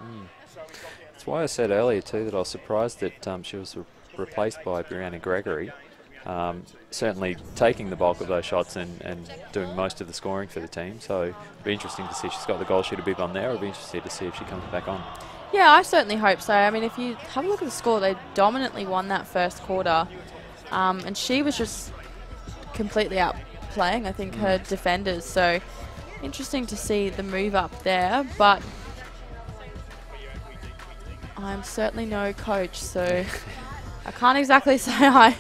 That's why I said earlier, too, that I was surprised that she was replaced by Brianna Gregory. Certainly taking the bulk of those shots and doing most of the scoring for the team. So it'll be interesting to see if she's got the goal shooter bib on there. It'll be interesting to see if she comes back on. Yeah, I certainly hope so. I mean, if you have a look at the score, they dominantly won that first quarter. And she was just completely outplaying, I think, her defenders. So interesting to see the move up there. But I'm certainly no coach, so I can't exactly say I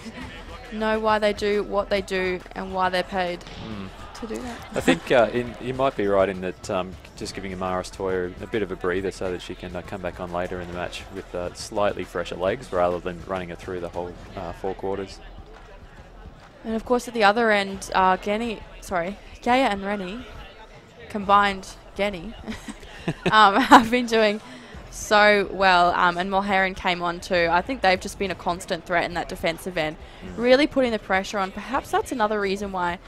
know why they do what they do and why they're paid to do that. I think you might be right in that just giving Amaris Toya a bit of a breather so that she can come back on later in the match with slightly fresher legs rather than running her through the whole 4 quarters. And of course at the other end, Gaya and Rennie, combined Genny, have been doing so well, and Mulheron came on too. I think they've just been a constant threat in that defensive end, really putting the pressure on. Perhaps that's another reason why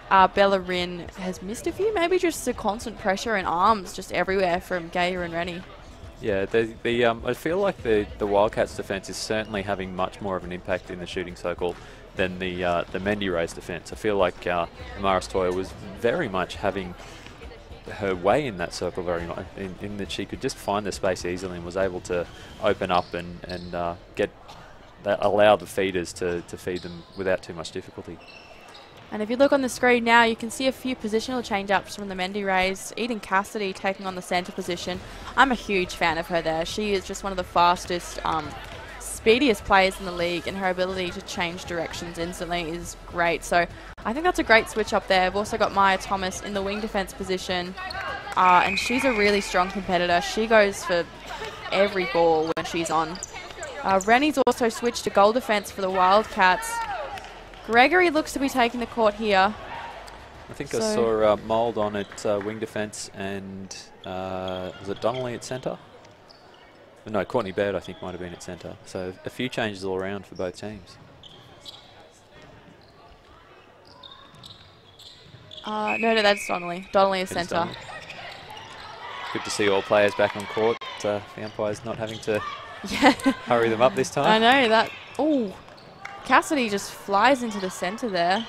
Bella Rin has missed a few, maybe just the constant pressure and arms just everywhere from Gaya and Rennie. Yeah, I feel like the Wildcats defence is certainly having much more of an impact in the shooting circle than the Mendi Rays defence. I feel like Amaris Toya was very much having her way in that circle very much, in that she could just find the space easily and was able to open up and allow the feeders to feed them without too much difficulty. And if you look on the screen now, you can see a few positional change-ups from the Mendi Rays. Eden Cassidy taking on the centre position. I'm a huge fan of her there. She is just one of the fastest, speediest players in the league, and her ability to change directions instantly is great. So I think that's a great switch up there. I've also got Maya Thomas in the wing defence position, and she's a really strong competitor. She goes for every ball when she's on. Rennie's also switched to goal defence for the Wildcats. Gregory looks to be taking the court here. I think I saw Mould on at wing defence, and was it Donnelly at centre? No, Courtney Baird I think might have been at centre. So a few changes all around for both teams. No, that's Donnelly. Donnelly is centre. Good to see all players back on court. The umpires not having to hurry them up this time. I know that. Oh, Cassidy just flies into the centre there.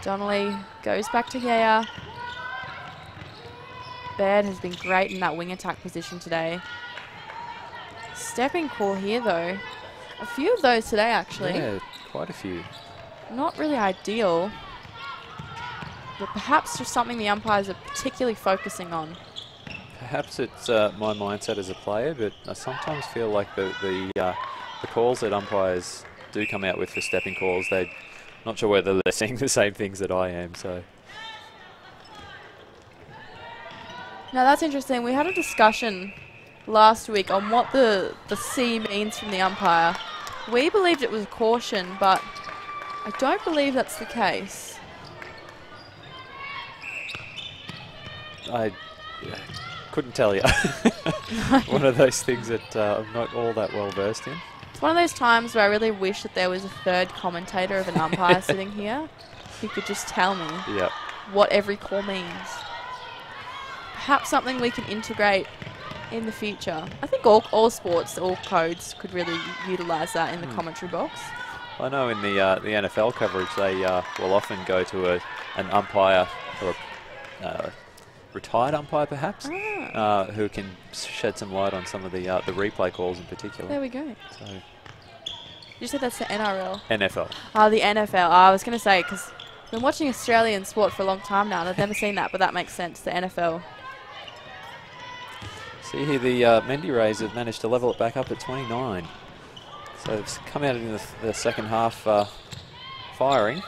Donnelly goes back to Yaya. Baird has been great in that wing attack position today. Stepping call here though. A few of those today actually. Yeah, quite a few. Not really ideal, but perhaps just something the umpires are particularly focusing on. Perhaps it's my mindset as a player, but I sometimes feel like the calls that umpires do come out with for stepping calls, they're not sure whether they're seeing the same things that I am. So. Now that's interesting. We had a discussion last week on what the C means from the umpire. We believed it was a caution, but I don't believe that's the case. I couldn't tell you. One of those things that I'm not all that well versed in. It's one of those times where I really wish that there was a third commentator of an umpire sitting here who could just tell me what every call means. Perhaps something we can integrate in the future. I think all sports, all codes could really utilise that in the commentary box. I know in the NFL coverage they will often go to an umpire or a retired umpire perhaps, who can shed some light on some of the replay calls in particular. There we go. So You said that's the NRL? NFL. Oh, the NFL. Oh, I was going to say, because I've been watching Australian sport for a long time now and I've never seen that, but that makes sense, the NFL. See here, the Mendi Rays have managed to level it back up at 29. So it's come out in the second half firing.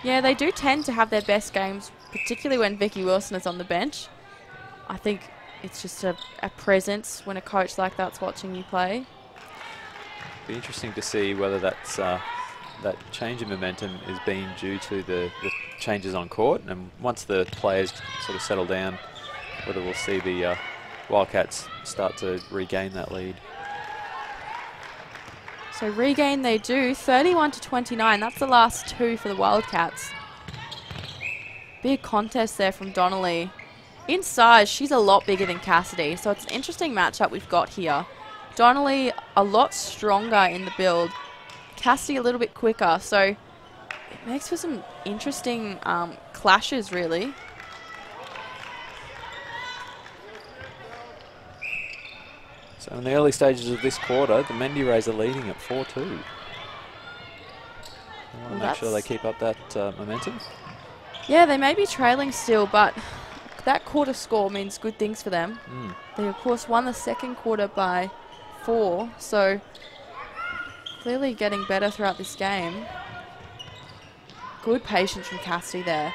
Yeah, they do tend to have their best games, particularly when Vicky Wilson is on the bench. I think it's just a presence when a coach like that's watching you play. Be interesting to see whether that's that change in momentum is being due to the changes on court, and once the players sort of settle down, whether we'll see the Wildcats start to regain that lead. So regain they do, 31-29. That's the last two for the Wildcats. Big contest there from Donnelly. In size, she's a lot bigger than Cassidy, so it's an interesting matchup we've got here. Donnelly a lot stronger in the build. Cassidy a little bit quicker, so it makes for some interesting clashes, really. So in the early stages of this quarter, the Mendi Rays are leading at 4-2. I want to make sure they keep up that momentum. Yeah, they may be trailing still, but that quarter score means good things for them. They, of course, won the second quarter by 4, so clearly getting better throughout this game. Good patience from Cassidy there.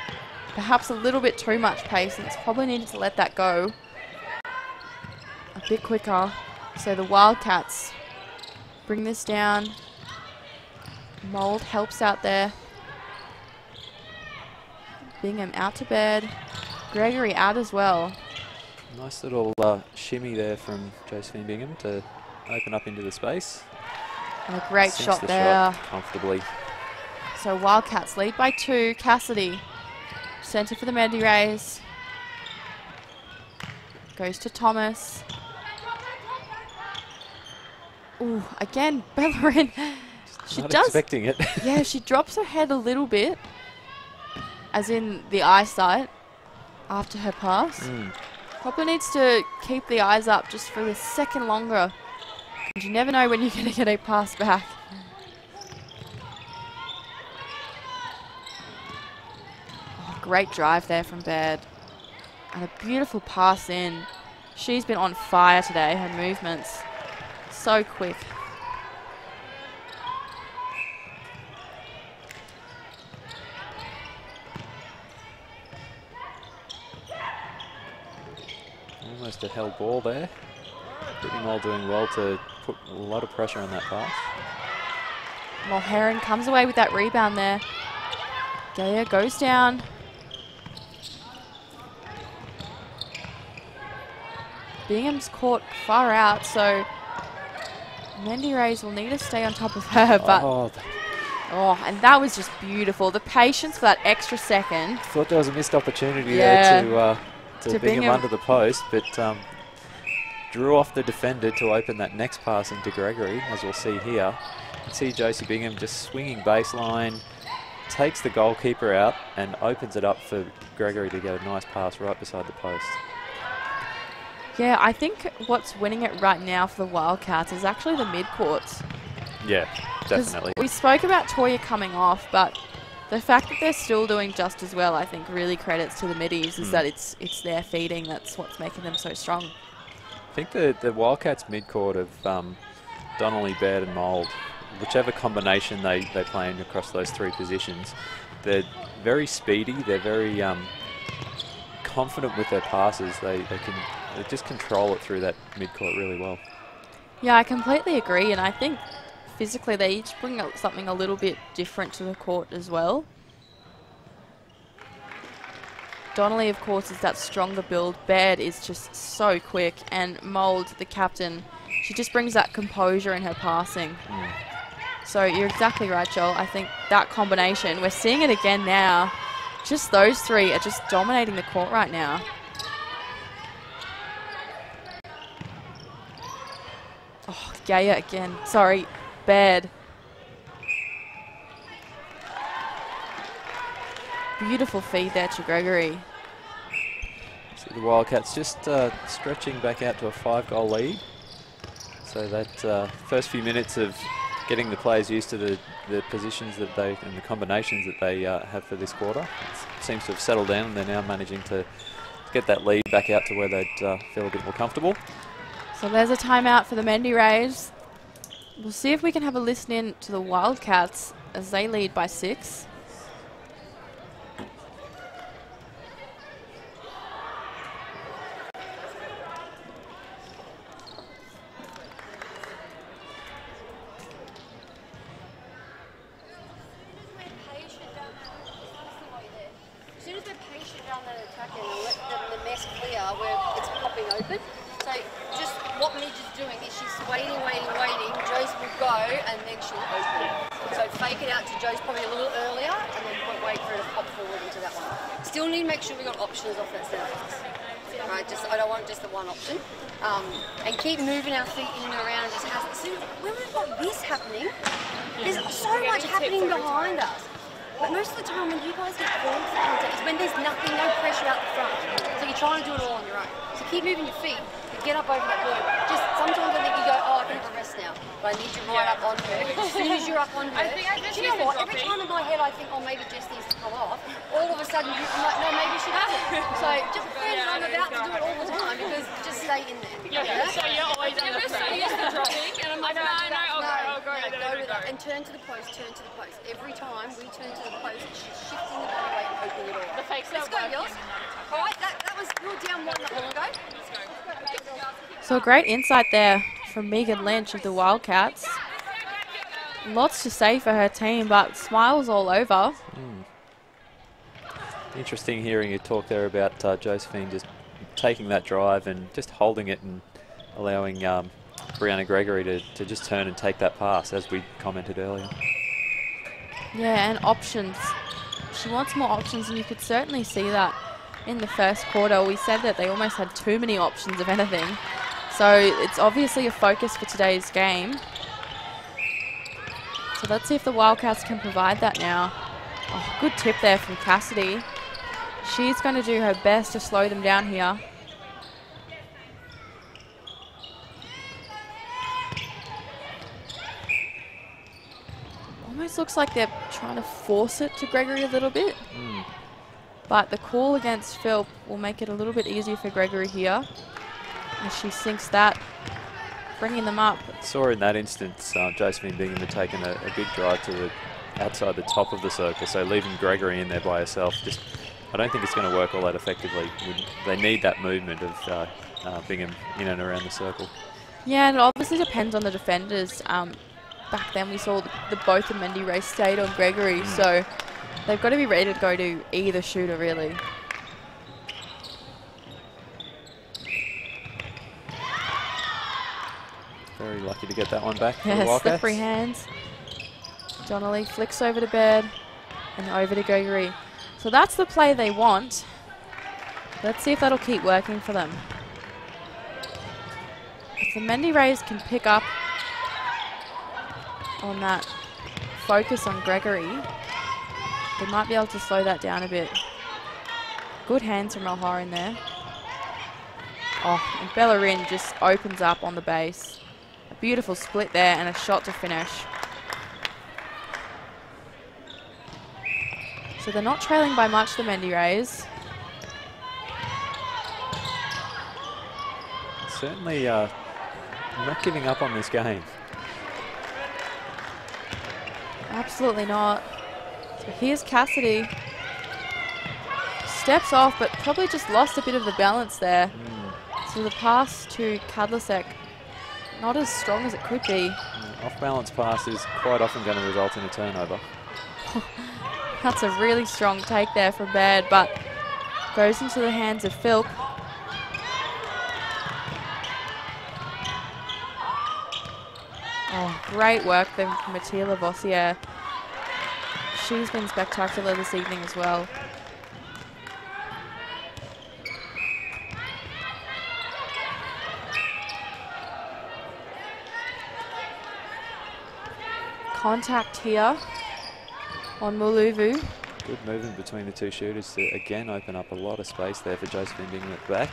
Perhaps a little bit too much patience. Probably needed to let that go a bit quicker. So the Wildcats bring this down. Mould helps out there. Bingham out to bed. Gregory out as well. Nice little shimmy there from Josephine Bingham to open up into the space. And a great Sinks shot the there. shot comfortably. So Wildcats lead by 2. Cassidy, centre for the Mendi Rays. Goes to Thomas. Ooh, again, Bellerin. She Not does. expecting it. Yeah, she drops her head a little bit, as in the eyesight, after her pass. Probably needs to keep the eyes up just for a second longer. And you never know when you're going to get a pass back. Oh, great drive there from Baird. And a beautiful pass in. She's been on fire today, her movements. So quick. Almost a held ball there. Brittany Moll doing well to put a lot of pressure on that pass. Mulheron comes away with that rebound there. Gaia goes down. Bingham's caught far out, so Mendi Rays will need to stay on top of her, but and that was just beautiful. The patience for that extra second. Thought there was a missed opportunity there to Bingham under the post, but drew off the defender to open that next pass into Gregory, as we'll see here. You can see Josie Bingham just swinging baseline, takes the goalkeeper out and opens it up for Gregory to get a nice pass right beside the post. Yeah, I think what's winning it right now for the Wildcats is actually the mid-courts. Yeah, definitely. We spoke about Toya coming off, but the fact that they're still doing just as well, I think, really credits to the middies, is that it's their feeding that's what's making them so strong. I think the Wildcats mid-court of Donnelly, Baird and Mould, whichever combination they play in across those 3 positions, they're very speedy, they're very confident with their passes. They just control it through that mid-court really well. Yeah, I completely agree, and I think physically they each bring out something a little bit different to the court as well. Donnelly, of course, is that stronger build. Baird is just so quick, and Mould, the captain, she just brings that composure in her passing. So you're exactly right, Joel. I think that combination, we're seeing it again now. Just those 3 are just dominating the court right now. Oh, Gaia again. Sorry, Baird. Beautiful feed there to Gregory. So the Wildcats just stretching back out to a 5-goal lead. So that first few minutes of getting the players used to the positions that they and the combinations that they have for this quarter, it seems to have settled down, and they're now managing to get that lead back out to where they'd feel a bit more comfortable. So there's a timeout for the Mendi Rays. We'll see if we can have a listen in to the Wildcats as they lead by 6. As soon as we're patient down that attack and let the mess clear where it's popping open. So just what Midge is doing is she's waiting. Joyce will go and then she'll open. So fake it out to Joyce probably a little earlier and then wait for her to pop forward into that one. Still need to make sure we got options off that centre pass. Right, I don't want just the one option. And keep moving our feet in and around. Just see, when we've got this happening, there's so much happening behind us. But most of the time when you guys get formed is when there's nothing, no pressure out the front. So you're trying to do it all on your own. So keep moving your feet, but get up over that board. Just sometimes I think you go, oh, I can have a rest now. But I need to ride up on her. As soon as you're up on her, do you know what? Every time in my head I think, oh, maybe Jess needs to come off. All of a sudden, I'm like, no, maybe she doesn't. So just pretend I'm about to do it all the time because just stay in there. Yeah. So you're always under pressure. Dropping, and I'm like, I'll go with that. And turn to the post, turn to the post. Every time we turn to the post, she's shifting the body weight and opening it all up. The fakes Let's go, girls. All right, that was, we were down one not long ago. So a great insight there from Megan Lynch of the Wildcats. Lots to say for her team, but smiles all over. Interesting hearing you talk there about Josephine just taking that drive and just holding it and allowing Brianna Gregory to just turn and take that pass, as we commented earlier. Yeah, and options. She wants more options, and you could certainly see that in the first quarter. We said that they almost had too many options of anything. So it's obviously a focus for today's game. So let's see if the Wildcats can provide that now. Oh, good tip there from Cassidy. She's going to do her best to slow them down here. Almost looks like they're trying to force it to Gregory a little bit. But the call against Phil will make it a little bit easier for Gregory here. As she sinks that, bringing them up. Saw in that instance, Josephine Bingham had taken a big drive to the outside the top of the circle, so leaving Gregory in there by herself, just I don't think it's going to work all that effectively. They need that movement of Bingham in and around the circle. Yeah, and it obviously depends on the defenders. Back then we saw both the Mendi race stayed on Gregory, so they've got to be ready to go to either shooter, really. Very lucky to get that one back. Yes, slippery hands. Donnelly flicks over to Baird and over to Gregory. So that's the play they want. Let's see if that'll keep working for them. If the Mendi Rays can pick up on that focus on Gregory, they might be able to slow that down a bit. Good hands from O'Hara in there. Oh, and Bellerin just opens up on the base. A beautiful split there and a shot to finish. So they're not trailing by much, the Mendi Rays. Certainly not giving up on this game. Absolutely not. So here's Cassidy. Steps off, but probably just lost a bit of the balance there. So the pass to Kadlasek, not as strong as it could be. Off-balance pass is quite often going to result in a turnover. That's a really strong take there from Baird, but goes into the hands of Philp. Oh, great work then from Mattia Lavoisier. She's been spectacular this evening as well. Contact here on Muluvu. Good movement between the two shooters to again open up a lot of space there for Josephine Bingham at the back.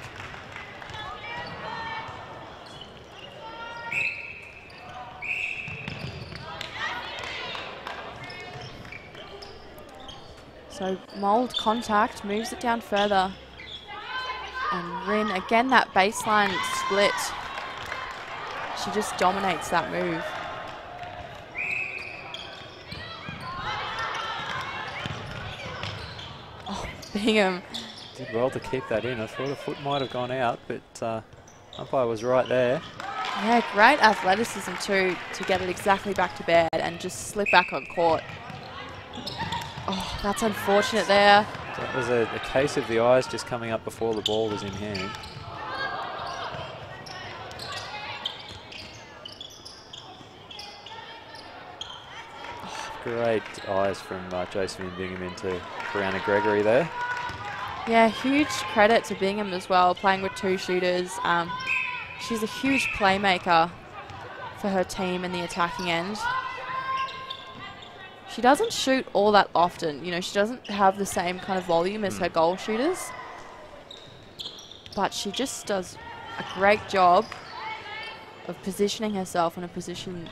So Mould contact, moves it down further. And Rin, again that baseline split. She just dominates that move. Oh, Bingham. Did well to keep that in. I thought a foot might have gone out, but umpire was right there. Yeah, great athleticism too to get it exactly back to Baird and just slip back on court. Oh, that's unfortunate there. That was a case of the eyes just coming up before the ball was in hand. Oh, great eyes from Josephine Bingham into Brianna Gregory there. Yeah, huge credit to Bingham as well, playing with two shooters. She's a huge playmaker for her team in the attacking end. She doesn't shoot all that often. You know, she doesn't have the same kind of volume as her goal shooters. But she just does a great job of positioning herself in a position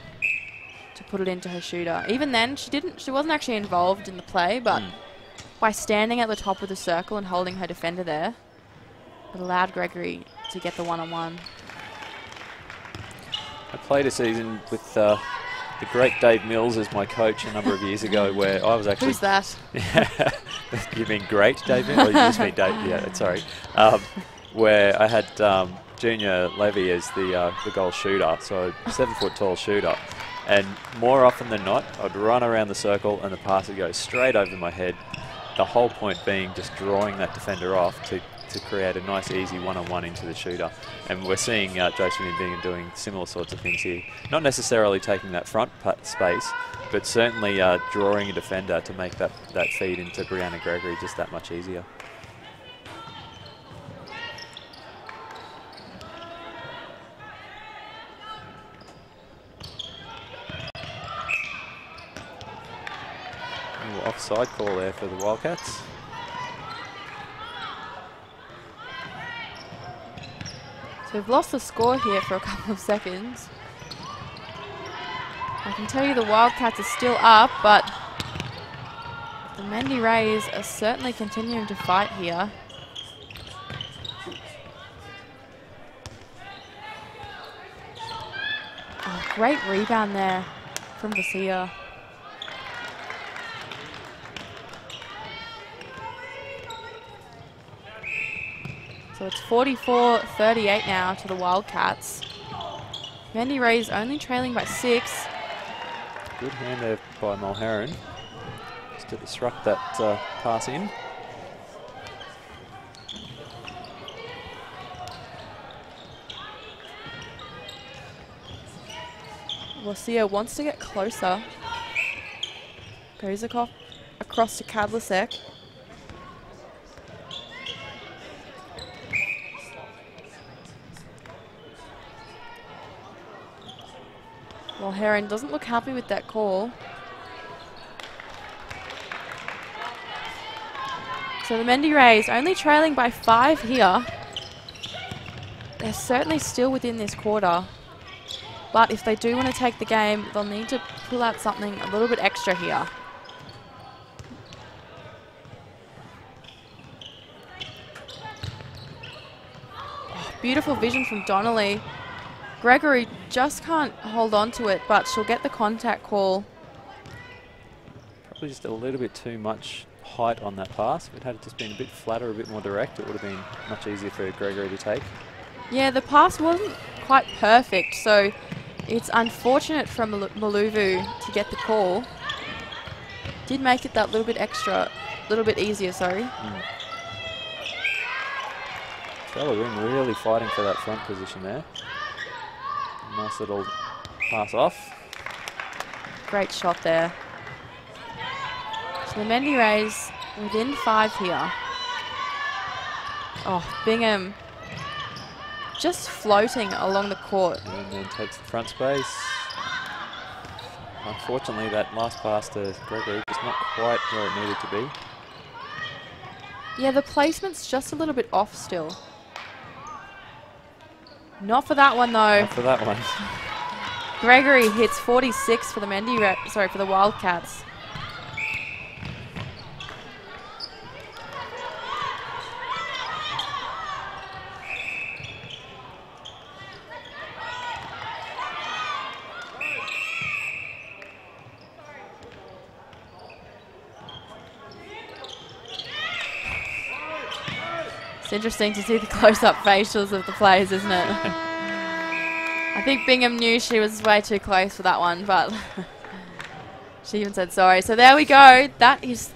to put it into her shooter. Even then, she wasn't actually involved in the play, but by standing at the top of the circle and holding her defender there, it allowed Gregory to get the one-on-one. I played a season with the great Dave Mills as my coach a number of years ago, where I was actually... Who's that? You mean great Dave Mills? Or you just mean Dave? Yeah, sorry. Where I had Junior Levy as the goal shooter, so 7-foot tall shooter. And more often than not, I'd run around the circle and the pass would go straight over my head. The whole point being just drawing that defender off to create a nice, easy one-on-one into the shooter. And we're seeing Josephine Bingham doing similar sorts of things here. Not necessarily taking that front space, but certainly drawing a defender to make that feed into Brianna Gregory just that much easier. Offside call there for the Wildcats. So we've lost the score here for a couple of seconds. I can tell you the Wildcats are still up, but the Mendi Rays are certainly continuing to fight here. Oh, great rebound there from Vasia. So it's 44-38 now to the Wildcats. Mendi Rays only trailing by 6. Good hand there by Mulherron just to disrupt that pass in. Wasia wants to get closer. Goes across to Kadlasek. Well, Heron doesn't look happy with that call. So the Mendi Rays only trailing by 5 here. They're certainly still within this quarter. But if they do want to take the game, they'll need to pull out something a little bit extra here. Oh, beautiful vision from Donnelly. Gregory just can't hold on to it, but she'll get the contact call. Probably just a little bit too much height on that pass. If it had just been a bit flatter, a bit more direct, it would have been much easier for Gregory to take. Yeah, the pass wasn't quite perfect, so it's unfortunate from Maluvu to get the call. Did make it that little bit easier, sorry. Trelawin really fighting for that front position there. Nice little pass off. Great shot there. So the Mendi Rays within 5 here. Oh, Bingham just floating along the court. And then takes the front space. Unfortunately, that last pass to Gregory was not quite where it needed to be. Yeah, the placement's just a little bit off still. Not for that one though. Not for that one. Gregory hits 46 for the for the Wildcats. It's interesting to see the close-up facials of the players, isn't it? I think Bingham knew she was way too close for that one, but she even said sorry. So there we go. That is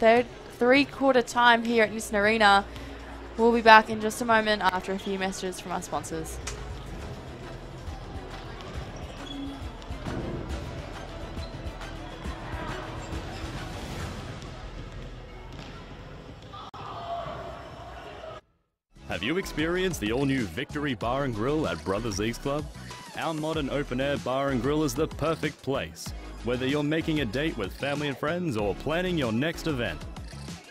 three-quarter time here at Nissan Arena. We'll be back in just a moment after a few messages from our sponsors. Have you experienced the all-new Victory Bar and Grill at Brothers East Club? Our modern open-air bar and grill is the perfect place, whether you're making a date with family and friends or planning your next event.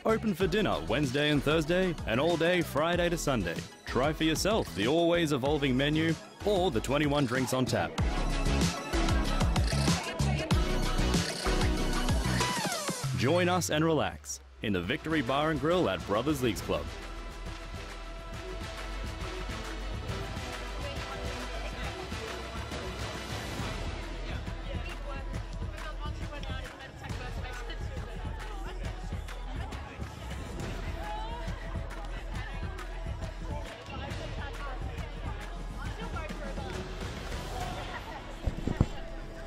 Open for dinner Wednesday and Thursday, and all day Friday to Sunday. Try for yourself the always evolving menu or the 21 drinks on tap. Join us and relax in the Victory Bar and Grill at Brothers Leagues Club.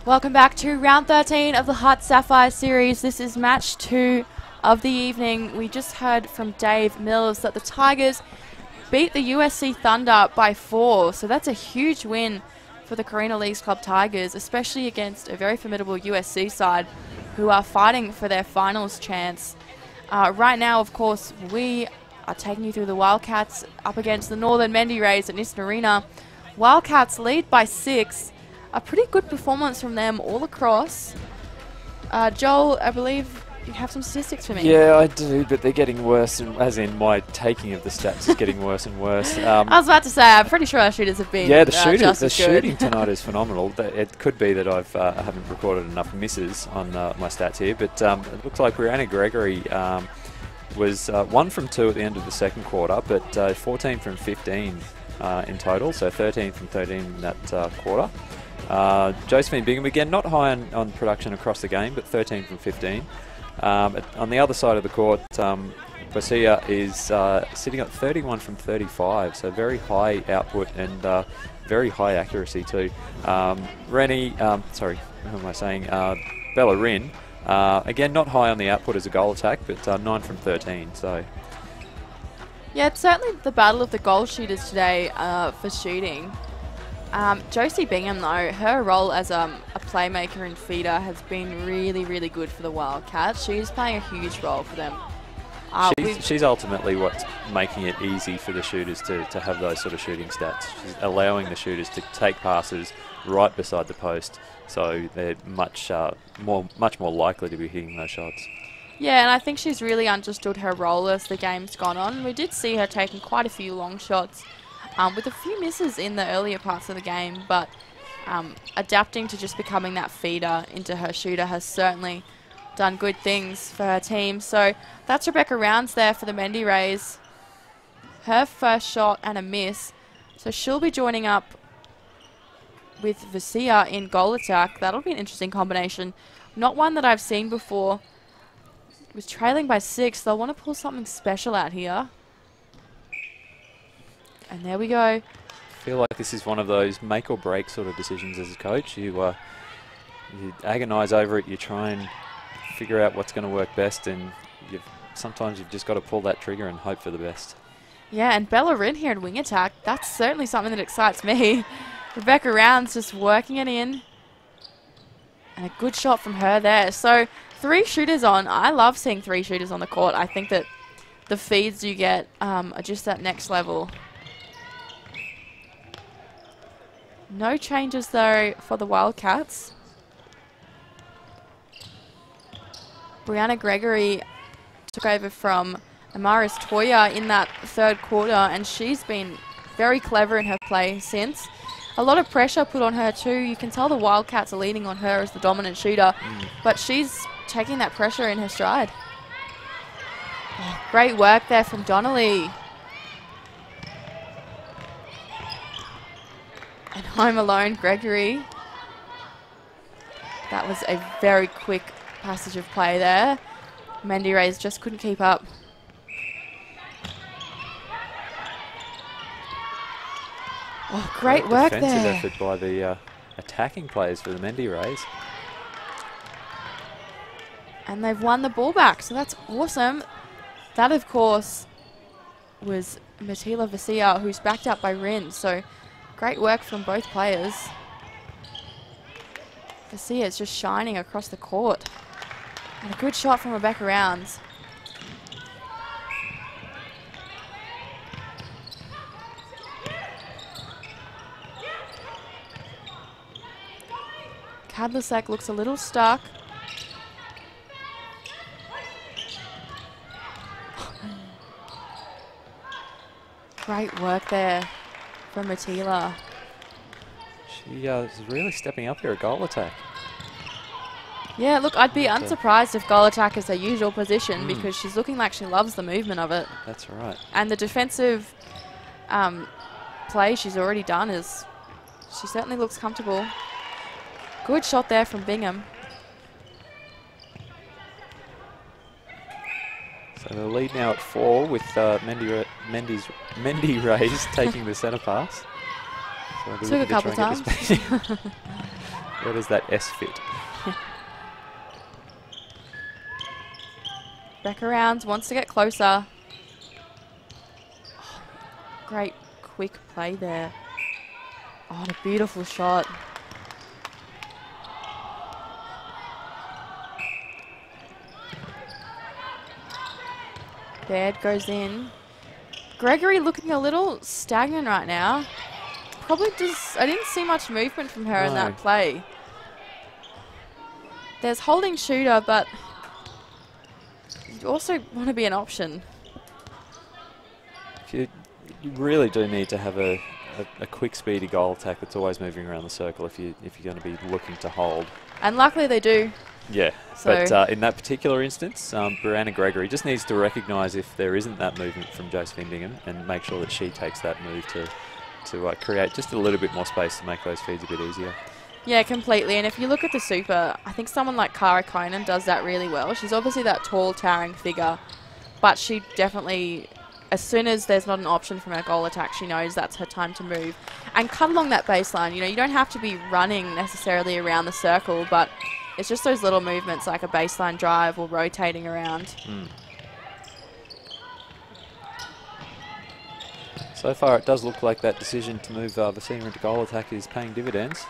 Welcome back to round 13 of the HART Sapphire series. This is match 2 of the evening. We just heard from Dave Mills that the Tigers beat the USC Thunder by 4. So that's a huge win for the Carina Leagues Club Tigers, especially against a very formidable USC side who are fighting for their finals chance. Right now, of course, we are taking you through the Wildcats up against the Northern Mendi Rays at Nissan Arena. Wildcats lead by 6. A pretty good performance from them all across. Joel, I believe you have some statistics for me. Yeah, I do, but they're getting worse, and as in my taking of the stats is getting worse and worse. I was about to say, I'm pretty sure our shooters have been the shooting tonight is phenomenal. It could be that I haven't recorded enough misses on my stats here, but it looks like Brianna Gregory was 1 from 2 at the end of the second quarter, but 14 from 15 in total, so 13 from 13 in that quarter. Josephine Bingham, again, not high on production across the game, but 13 from 15. On the other side of the court, Garcia is sitting at 31 from 35, so very high output and very high accuracy too. Bella Rin, again, not high on the output as a goal attack, but 9 from 13, so... Yeah, it's certainly the battle of the goal shooters today for shooting. Josie Bingham, though, her role as a playmaker and feeder has been really, really good for the Wildcats. She's playing a huge role for them. She's ultimately what's making it easy for the shooters to have those sort of shooting stats. She's allowing the shooters to take passes right beside the post, so they're much more likely to be hitting those shots. Yeah, and I think she's really understood her role as the game's gone on. We did see her taking quite a few long shots, with a few misses in the earlier parts of the game, but adapting to just becoming that feeder into her shooter has certainly done good things for her team. So that's Rebecca Rounds there for the Mendi Rays. Her first shot and a miss. So she'll be joining up with Vasia in goal attack. That'll be an interesting combination. Not one that I've seen before. It was trailing by 6. They'll want to pull something special out here. And there we go. I feel like this is one of those make or break sort of decisions as a coach. You agonise over it, you try and figure out what's going to work best, and sometimes you've just got to pull that trigger and hope for the best. Yeah, and Bella Rin here in wing attack, that's certainly something that excites me. Rebecca Rounds just working it in. And a good shot from her there. So 3 shooters on. I love seeing 3 shooters on the court. I think that the feeds you get are just that next level. No changes, though, for the Wildcats. Brianna Gregory took over from Amaris Toya in that third quarter, and she's been very clever in her play since. A lot of pressure put on her, too. You can tell the Wildcats are leaning on her as the dominant shooter, but she's taking that pressure in her stride. Oh, great work there from Donnelly. And home alone, Gregory. That was a very quick passage of play there. Mendi Rays just couldn't keep up. Oh, great work there. Defensive effort by the attacking players for the Mendi Rays. And they've won the ball back, so that's awesome. That, of course, was Matila Vasia, who's backed up by Rin, so great work from both players. Vasia is just shining across the court. And a good shot from Rebecca Rounds. Kadlasek looks a little stuck. Great work there from Matila. She is really stepping up here at goal attack. Yeah, look, I'd be unsurprised if goal attack is her usual position because she's looking like she loves the movement of it. That's right. And the defensive play she's already done is, she certainly looks comfortable. Good shot there from Bingham. So the lead now at 4 with Mendi Rays taking the centre pass. So took a couple times. Where does that S fit? Back around, wants to get closer. Oh, great quick play there. Oh, what a beautiful shot. Baird goes in. Gregory looking a little stagnant right now. Probably just, I didn't see much movement from her in that play. There's holding shooter, but you also want to be an option. You really do need to have a quick, speedy goal attack that's always moving around the circle if you're going to be looking to hold. And luckily they do. Yeah, so but in that particular instance, Brianna Gregory just needs to recognise if there isn't that movement from Josephine Bingham and make sure that she takes that move to create just a little bit more space to make those feeds a bit easier. Yeah, completely. And if you look at the super, I think someone like Cara Conan does that really well. She's obviously that tall, towering figure, but she definitely, as soon as there's not an option from her goal attack, she knows that's her time to move. And cut along that baseline. You know, you don't have to be running necessarily around the circle, but it's just those little movements like a baseline drive or rotating around. So far, it does look like that decision to move Vasina into goal attack is paying dividends.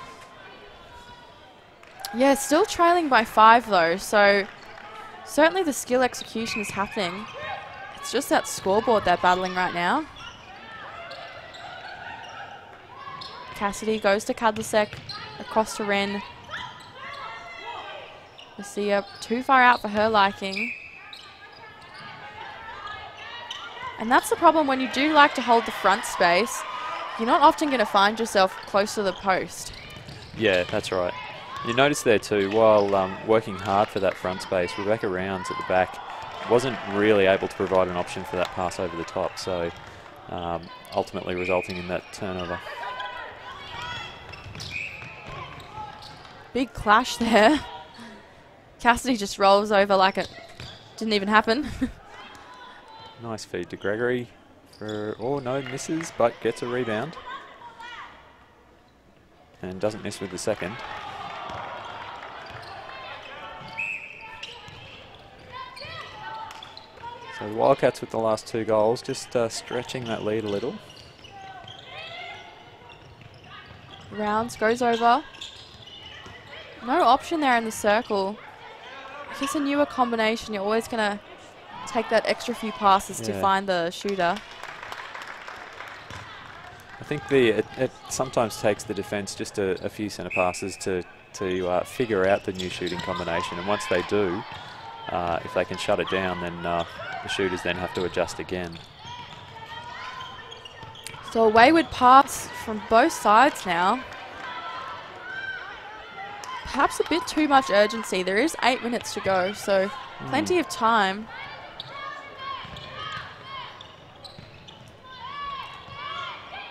Yeah, still trailing by 5 though, so certainly the skill execution is happening. It's just that scoreboard they're battling right now. Cassidy goes to Kadlasek, across to Wren. Lucia too far out for her liking. And that's the problem when you do like to hold the front space. You're not often going to find yourself close to the post. Yeah, that's right. You notice there too, while working hard for that front space, Rebecca Rounds at the back wasn't really able to provide an option for that pass over the top, so ultimately resulting in that turnover. Big clash there. Cassidy just rolls over like it didn't even happen. Nice feed to Gregory. Oh no, misses, but gets a rebound. And doesn't miss with the second. So the Wildcats with the last 2 goals, just stretching that lead a little. Rounds goes over. No option there in the circle. I guess a newer combination, you're always going to take that extra few passes to find the shooter. I think it sometimes takes the defence just a few centre passes to figure out the new shooting combination, and once they do, if they can shut it down, then the shooters then have to adjust again. So a wayward pass from both sides now. Perhaps a bit too much urgency. There is 8 minutes to go, so plenty of time.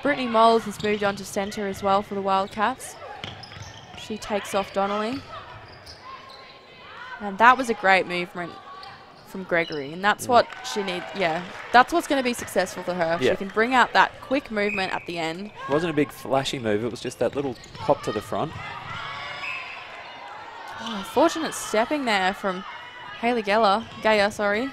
Brittany Mould has moved on to centre as well for the Wildcats. She takes off Donnelly. And that was a great movement from Gregory, and that's what she needs. Yeah, that's what's going to be successful for her. She can bring out that quick movement at the end. It wasn't a big flashy move, it was just that little hop to the front. Oh, fortunate stepping there from Hayley Gayer, sorry.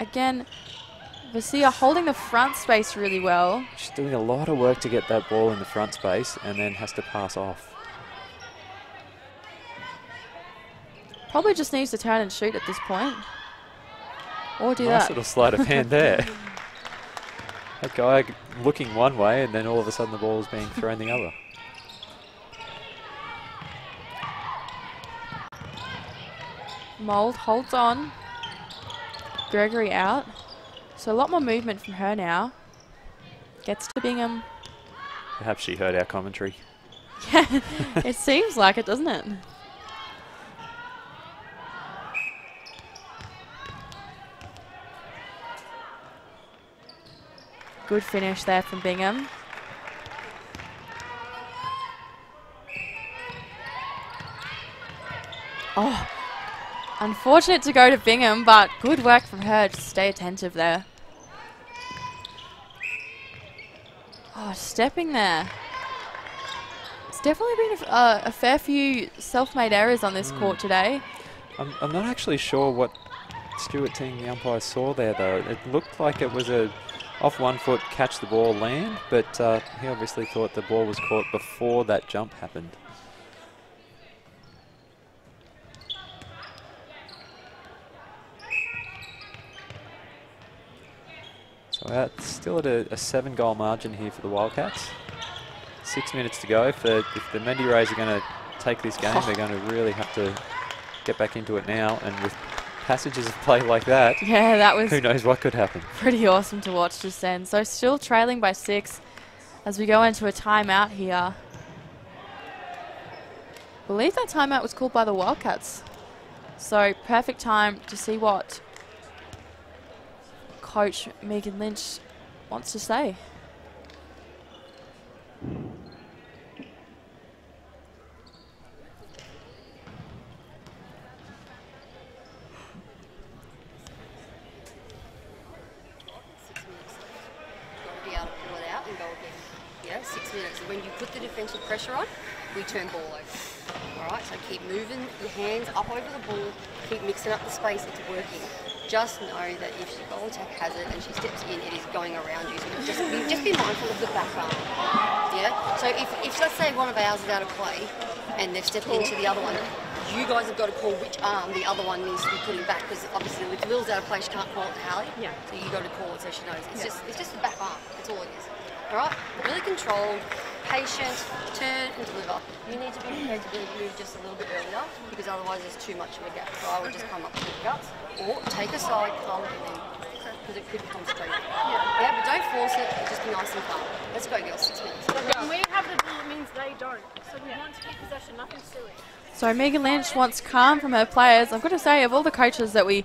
Again, Vasia holding the front space really well. She's doing a lot of work to get that ball in the front space and then has to pass off. Probably just needs to turn and shoot at this point. Or do nice that. Little sleight of hand there. That guy looking one way and then all of a sudden the ball is being thrown the other. Mould holds on. Gregory out. So a lot more movement from her now. Gets to Bingham. Perhaps she heard our commentary. Yeah, it seems like it, doesn't it? Good finish there from Bingham. Oh, unfortunate to go to Bingham, but good work from her to stay attentive there. Oh, stepping there. It's definitely been a fair few self-made errors on this court today. I'm not actually sure what Stuart Ting, the umpire, saw there, though. It looked like it was a off 1 foot, catch the ball, land, but he obviously thought the ball was caught before that jump happened. So that's still at a 7-goal margin here for the Wildcats. 6 minutes to go. If the Mendi Rays are going to take this game, they're going to really have to get back into it now. And with passages of play like that, yeah, that was who knows what could happen. Pretty awesome to watch just then. So still trailing by 6 as we go into a timeout here. I believe that timeout was called by the Wildcats. So perfect time to see what Coach Megan Lynch wants to say. Yeah, 6 minutes. When you put the defensive pressure on, we turn ball over. All right, so keep moving your hands up over the ball, keep mixing up the space, it's working. Just know that if the goal attack has it and she steps in, it is going around you. So just be mindful of the back arm. Yeah? So if let's say one of ours is out of play and they've stepped into the other one, you guys have got to call which arm the other one needs to be putting back, because obviously if Lil's out of play, she can't call it to Hallie. Yeah. So you got to call it so she knows. It's just the back arm. That's all it is. All right? Really controlled, patient, turn and deliver. You need to be prepared to move just a little bit earlier, because otherwise there's too much of a gap. So I would just come up with the guts, or take a side, calm it in, because it could come straight up. Yeah, but don't force it, just be nice and calm. Let's go, girls, 6 minutes. When we have the ball, it means they don't. So we want to keep possession, nothing silly. So Megan Lynch wants calm from her players. I've got to say, of all the coaches that we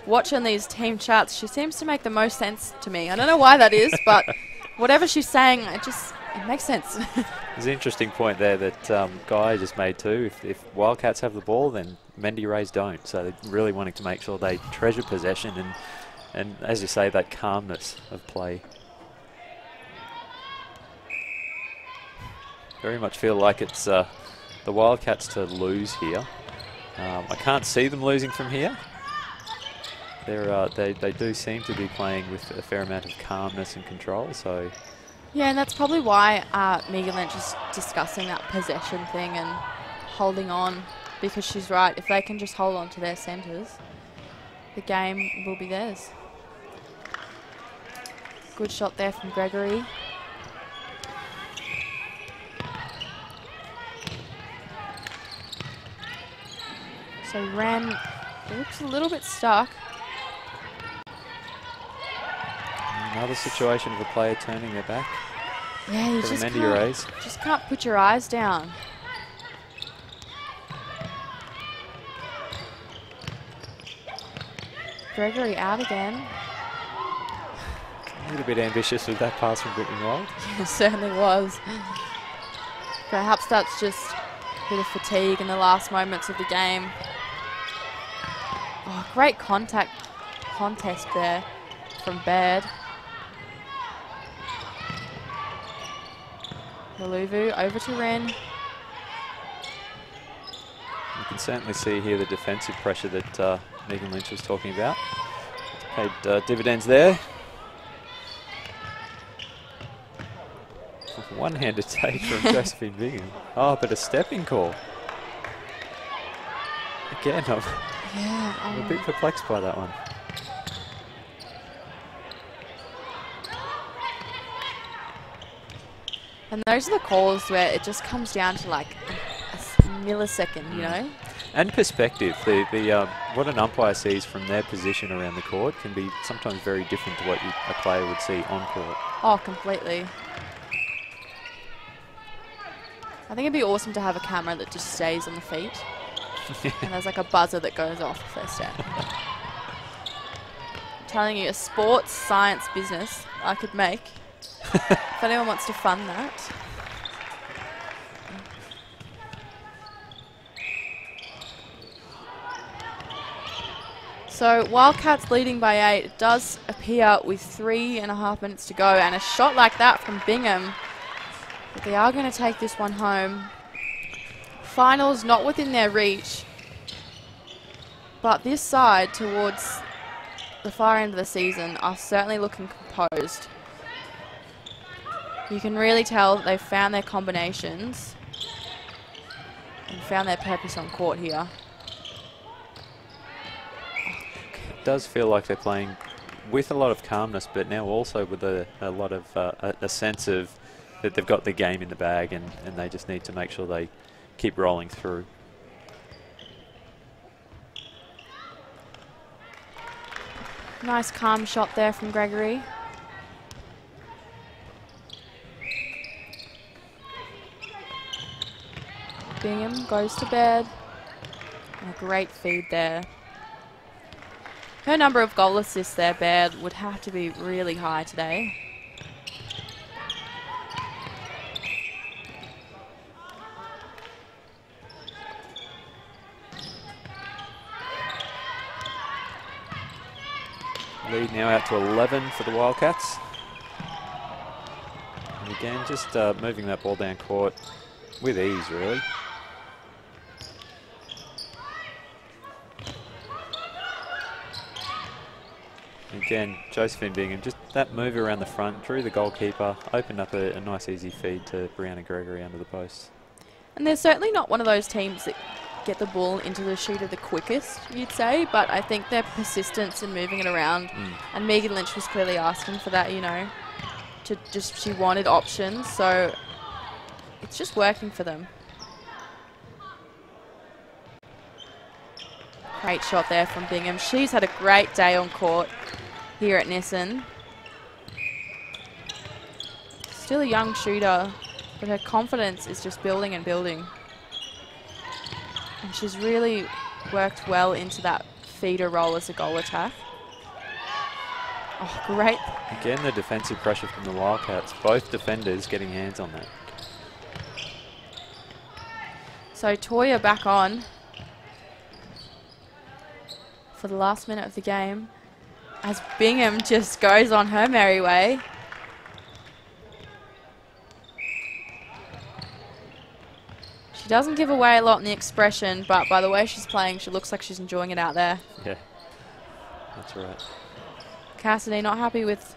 watch on these team chats, she seems to make the most sense to me. I don't know why that is, but whatever she's saying, it makes sense. There's an interesting point there that Guy just made too. If Wildcats have the ball, then Mendi Rays don't. So they're really wanting to make sure they treasure possession and as you say, that calmness of play. Very much feel like it's the Wildcats to lose here. I can't see them losing from here. They do seem to be playing with a fair amount of calmness and control. So yeah, and that's probably why Megan Lynch is discussing that possession thing and holding on, because she's right. If they can just hold on to their centres, the game will be theirs. Good shot there from Gregory. So Ren looks a little bit stuck. another situation of a player turning their back. Yeah, you just can't put your eyes down. Gregory out again. A little bit ambitious with that pass from Brittany Mould. Yeah, it certainly was. Perhaps that's just a bit of fatigue in the last moments of the game. Oh, great contest there from Baird. Maluvu over to Ren. You can certainly see here the defensive pressure that Megan Lynch was talking about. It's paid dividends there. One-handed take from Josephine Bingham. Oh, but a stepping call. Again, I'm a bit perplexed by that one. And those are the calls where it just comes down to like a millisecond, you know? And perspective. What an umpire sees from their position around the court can be sometimes very different to what a player would see on court. Oh, completely. I think it'd be awesome to have a camera that just stays on the feet. And there's like a buzzer that goes off if they stand. I'm telling you, a sports science business I could make. If anyone wants to fund that. So Wildcats leading by 8. It does appear with 3.5 minutes to go, and a shot like that from Bingham. But they are going to take this one home. Finals not within their reach, but this side towards the far end of the season are certainly looking composed. You can really tell that they've found their combinations and found their purpose on court here. It does feel like they're playing with a lot of calmness, but now also with a lot of a sense of that they've got the game in the bag, and they just need to make sure they keep rolling through. Nice calm shot there from Gregory. Bingham goes to bed. And a great feed there. Her number of goal assists there, Baird, would have to be really high today. Lead now out to 11 for the Wildcats. And again, just moving that ball down court with ease, really. Again, Josephine Bingham, just that move around the front, drew the goalkeeper, opened up a nice easy feed to Brianna Gregory under the post. And they're certainly not one of those teams that get the ball into the shooter the quickest, you'd say, but I think their persistence in moving it around, and Megan Lynch was clearly asking for that, you know, she wanted options, so it's just working for them. Great shot there from Bingham. She's had a great day on court here at Nissen. Still a young shooter, but her confidence is just building and building. And she's really worked well into that feeder role as a goal attack. Oh, great. Again, the defensive pressure from the Wildcats. Both defenders getting hands on that. So Toya back on for the last minute of the game as Bingham just goes on her merry way. She doesn't give away a lot in the expression, but by the way she's playing, she looks like she's enjoying it out there. Yeah, that's right. Cassidy not happy with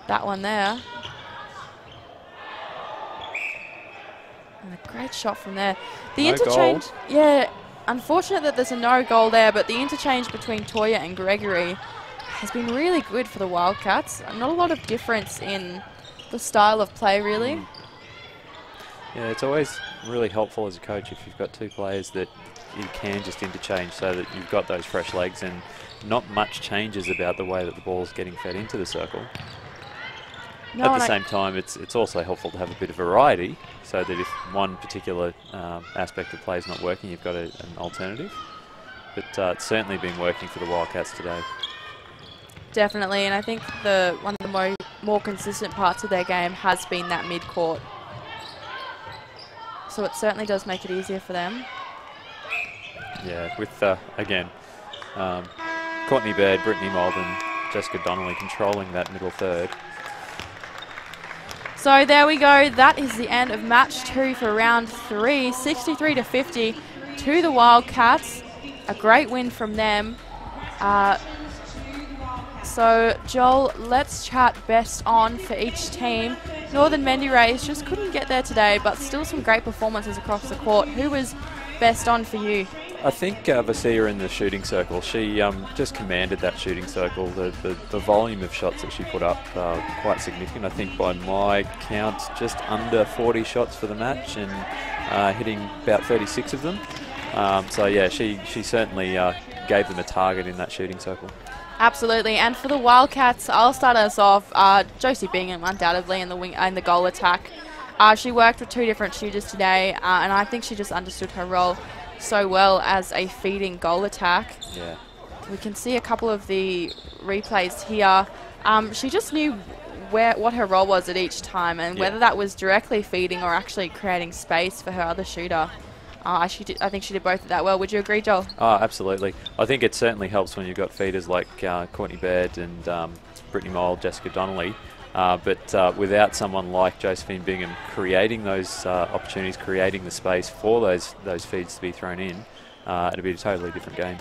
that one there. And a great shot from there. The interchange, yeah, unfortunate that there's a no goal there, but the interchange between Toya and Gregory has been really good for the Wildcats. Not a lot of difference in the style of play, really. Yeah, it's always really helpful as a coach if you've got two players that you can just interchange so that you've got those fresh legs and not much changes about the way that the ball's getting fed into the circle. No, at the same time, it's also helpful to have a bit of variety so that if one particular aspect of play is not working, you've got an alternative. But it's certainly been working for the Wildcats today. Definitely, and I think one of the more consistent parts of their game has been that mid-court. So it certainly does make it easier for them. Yeah, with, again, Courtney Baird, Brittany Malden, Jessica Donnelly controlling that middle third. So there we go. That is the end of match 2 for round 3. 63-50 to the Wildcats. A great win from them. So Joel, let's chat best on for each team. Northern Mendi Rays just couldn't get there today, but still some great performances across the court. Who was best on for you? I think Vasia in the shooting circle. She just commanded that shooting circle. The volume of shots that she put up quite significant. I think by my count, just under 40 shots for the match and hitting about 36 of them. So yeah, she certainly gave them a target in that shooting circle. Absolutely, and for the Wildcats, I'll start us off. Josie Bingham, undoubtedly, in the goal attack. She worked with 2 different shooters today, and I think she just understood her role so well as a feeding goal attack. Yeah. We can see a couple of the replays here. She just knew what her role was at each time, and whether that was directly feeding or actually creating space for her other shooter. I think she did both of that well. Would you agree, Joel? Oh, absolutely. I think it certainly helps when you've got feeders like Courtney Baird and Brittany Mould, Jessica Donnelly. But without someone like Josephine Bingham creating those opportunities, creating the space for those feeds to be thrown in, it'd be a totally different game.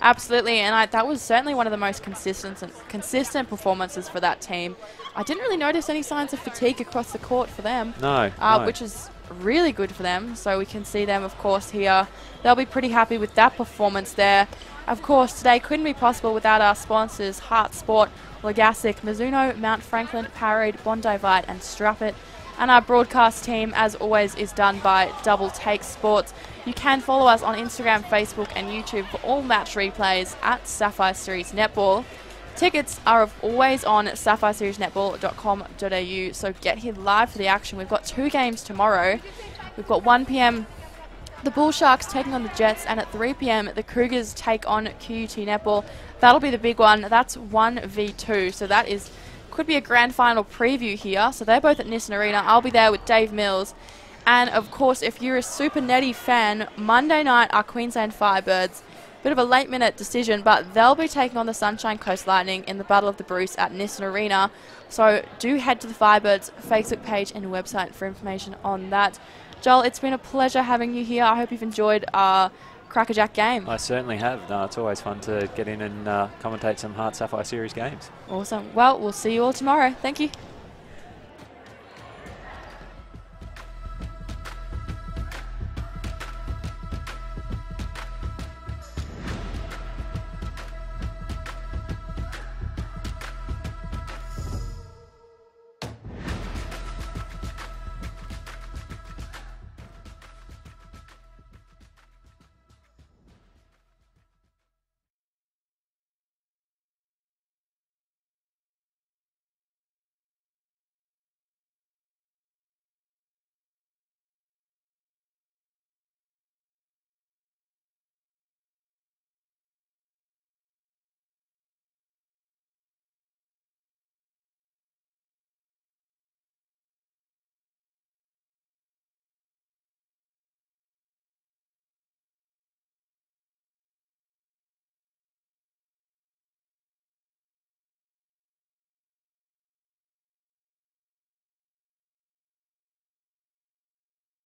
Absolutely, and that was certainly one of the most consistent performances for that team. I didn't really notice any signs of fatigue across the court for them. No. Which is really good for them. So we can see them, of course, here. They'll be pretty happy with that performance there. Of course, today couldn't be possible without our sponsors, HART Sport, Legassic, Mizuno, Mount Franklin, Powerade, Bondi Vite and Strap-It. And our broadcast team, as always, is done by Double Take Sports. You can follow us on Instagram, Facebook and YouTube for all match replays at Sapphire Series Netball. Tickets are always on sapphireseriesnetball.com.au, so get here live for the action. We've got 2 games tomorrow. We've got 1 p.m. the Bull Sharks taking on the Jets, and at 3 p.m. the Cougars take on QUT Netball. That'll be the big one. That's 1v2, so that could be a grand final preview here. So they're both at Nissan Arena. I'll be there with Dave Mills. And of course, if you're a Super Netty fan, Monday night are Queensland Firebirds. Bit of a late minute decision, but they'll be taking on the Sunshine Coast Lightning in the Battle of the Bruce at Nissan Arena. So do head to the Firebirds Facebook page and website for information on that. Joel, it's been a pleasure having you here. I hope you've enjoyed our Crackerjack game. I certainly have. No, it's always fun to get in and commentate some HART Sapphire Series games. Awesome. Well, we'll see you all tomorrow. Thank you.